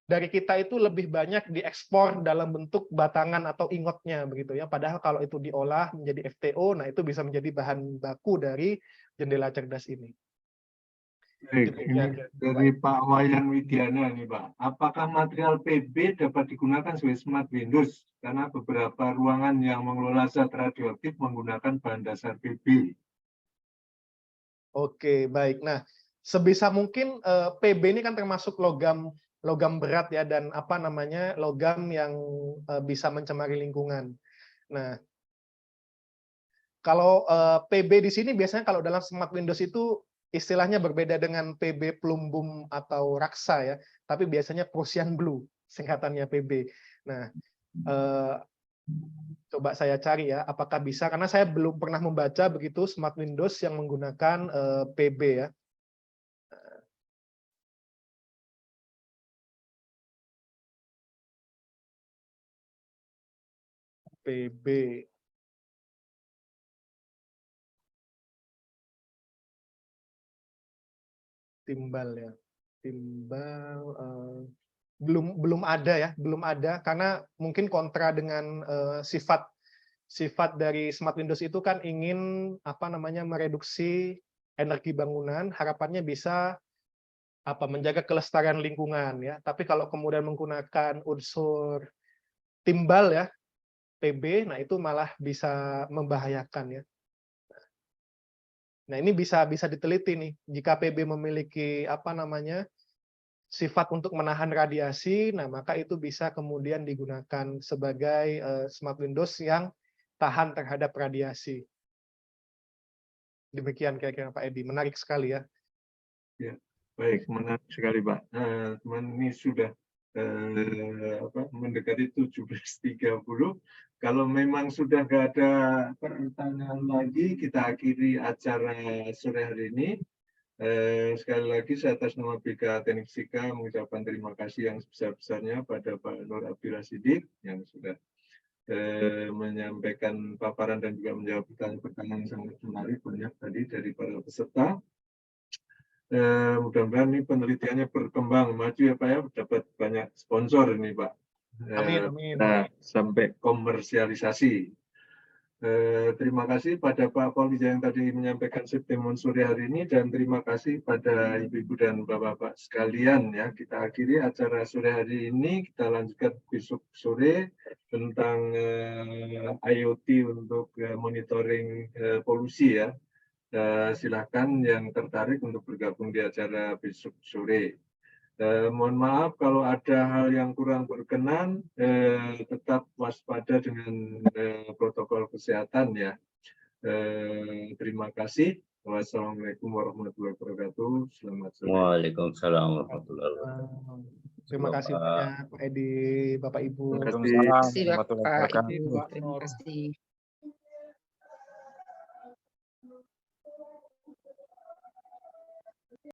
dari kita itu lebih banyak diekspor dalam bentuk batangan atau ingotnya, begitu ya. Padahal kalau itu diolah menjadi FTO, nah itu bisa menjadi bahan baku dari jendela cerdas ini. Baik, ini dari Pak Wayan Widiana nih Pak. Apakah material PB dapat digunakan sebagai smart windows? Karena beberapa ruangan yang mengelola zat radioaktif menggunakan bahan dasar PB. Oke, baik. Nah, sebisa mungkin PB ini kan termasuk logam berat ya, dan logam yang bisa mencemari lingkungan. Nah, kalau PB di sini biasanya kalau dalam smart windows itu istilahnya berbeda dengan PB plumbum atau raksa ya, tapi biasanya Prussian Blue singkatannya PB. Nah, coba saya cari ya, apakah bisa, karena saya belum pernah membaca begitu smart windows yang menggunakan PB ya. PB. Timbal ya, timbal belum ada ya, belum ada, karena mungkin kontra dengan sifat dari smart windows itu kan ingin mereduksi energi bangunan, harapannya bisa menjaga kelestarian lingkungan ya. Tapi kalau kemudian menggunakan unsur timbal ya, PB, nah itu malah bisa membahayakan ya. Nah, ini bisa diteliti nih. Jika PB memiliki sifat untuk menahan radiasi, nah maka itu bisa kemudian digunakan sebagai smart windows yang tahan terhadap radiasi. Demikian kira-kira Pak Edi. Menarik sekali ya. Ya, baik, menarik sekali Pak. Teman ini sudah mendekati 17.30. Kalau memang sudah nggak ada pertanyaan lagi, kita akhiri acara sore hari ini. Sekali lagi saya atas nama BK Teknik Fisika mengucapkan terima kasih yang sebesar-besarnya pada Pak Nur Abdillah Siddiq yang sudah menyampaikan paparan dan juga menjawab pertanyaan sangat menarik banyak tadi dari para peserta. Mudah-mudahan ini penelitiannya berkembang maju ya Pak ya, dapat banyak sponsor ini Pak. Amin. Nah, sampai komersialisasi. Terima kasih pada Pak Paulija yang tadi menyampaikan pertemuan sore hari ini, dan terima kasih pada ibu-ibu dan bapak-bapak sekalian ya. Kita akhiri acara sore hari ini, kita lanjutkan besok sore tentang IoT untuk monitoring polusi ya. Silakan yang tertarik untuk bergabung di acara besok sore. Mohon maaf kalau ada hal yang kurang berkenan, tetap waspada dengan protokol kesehatan ya. Terima kasih. Wassalamualaikum warahmatullahi wabarakatuh. Selamat sore. Waalaikumsalam warahmatullahi wabarakatuh. Terima kasih banyak Pak Edi, Bapak Ibu. Terima kasih. Terima kasih Bapak Ibu. Terima kasih.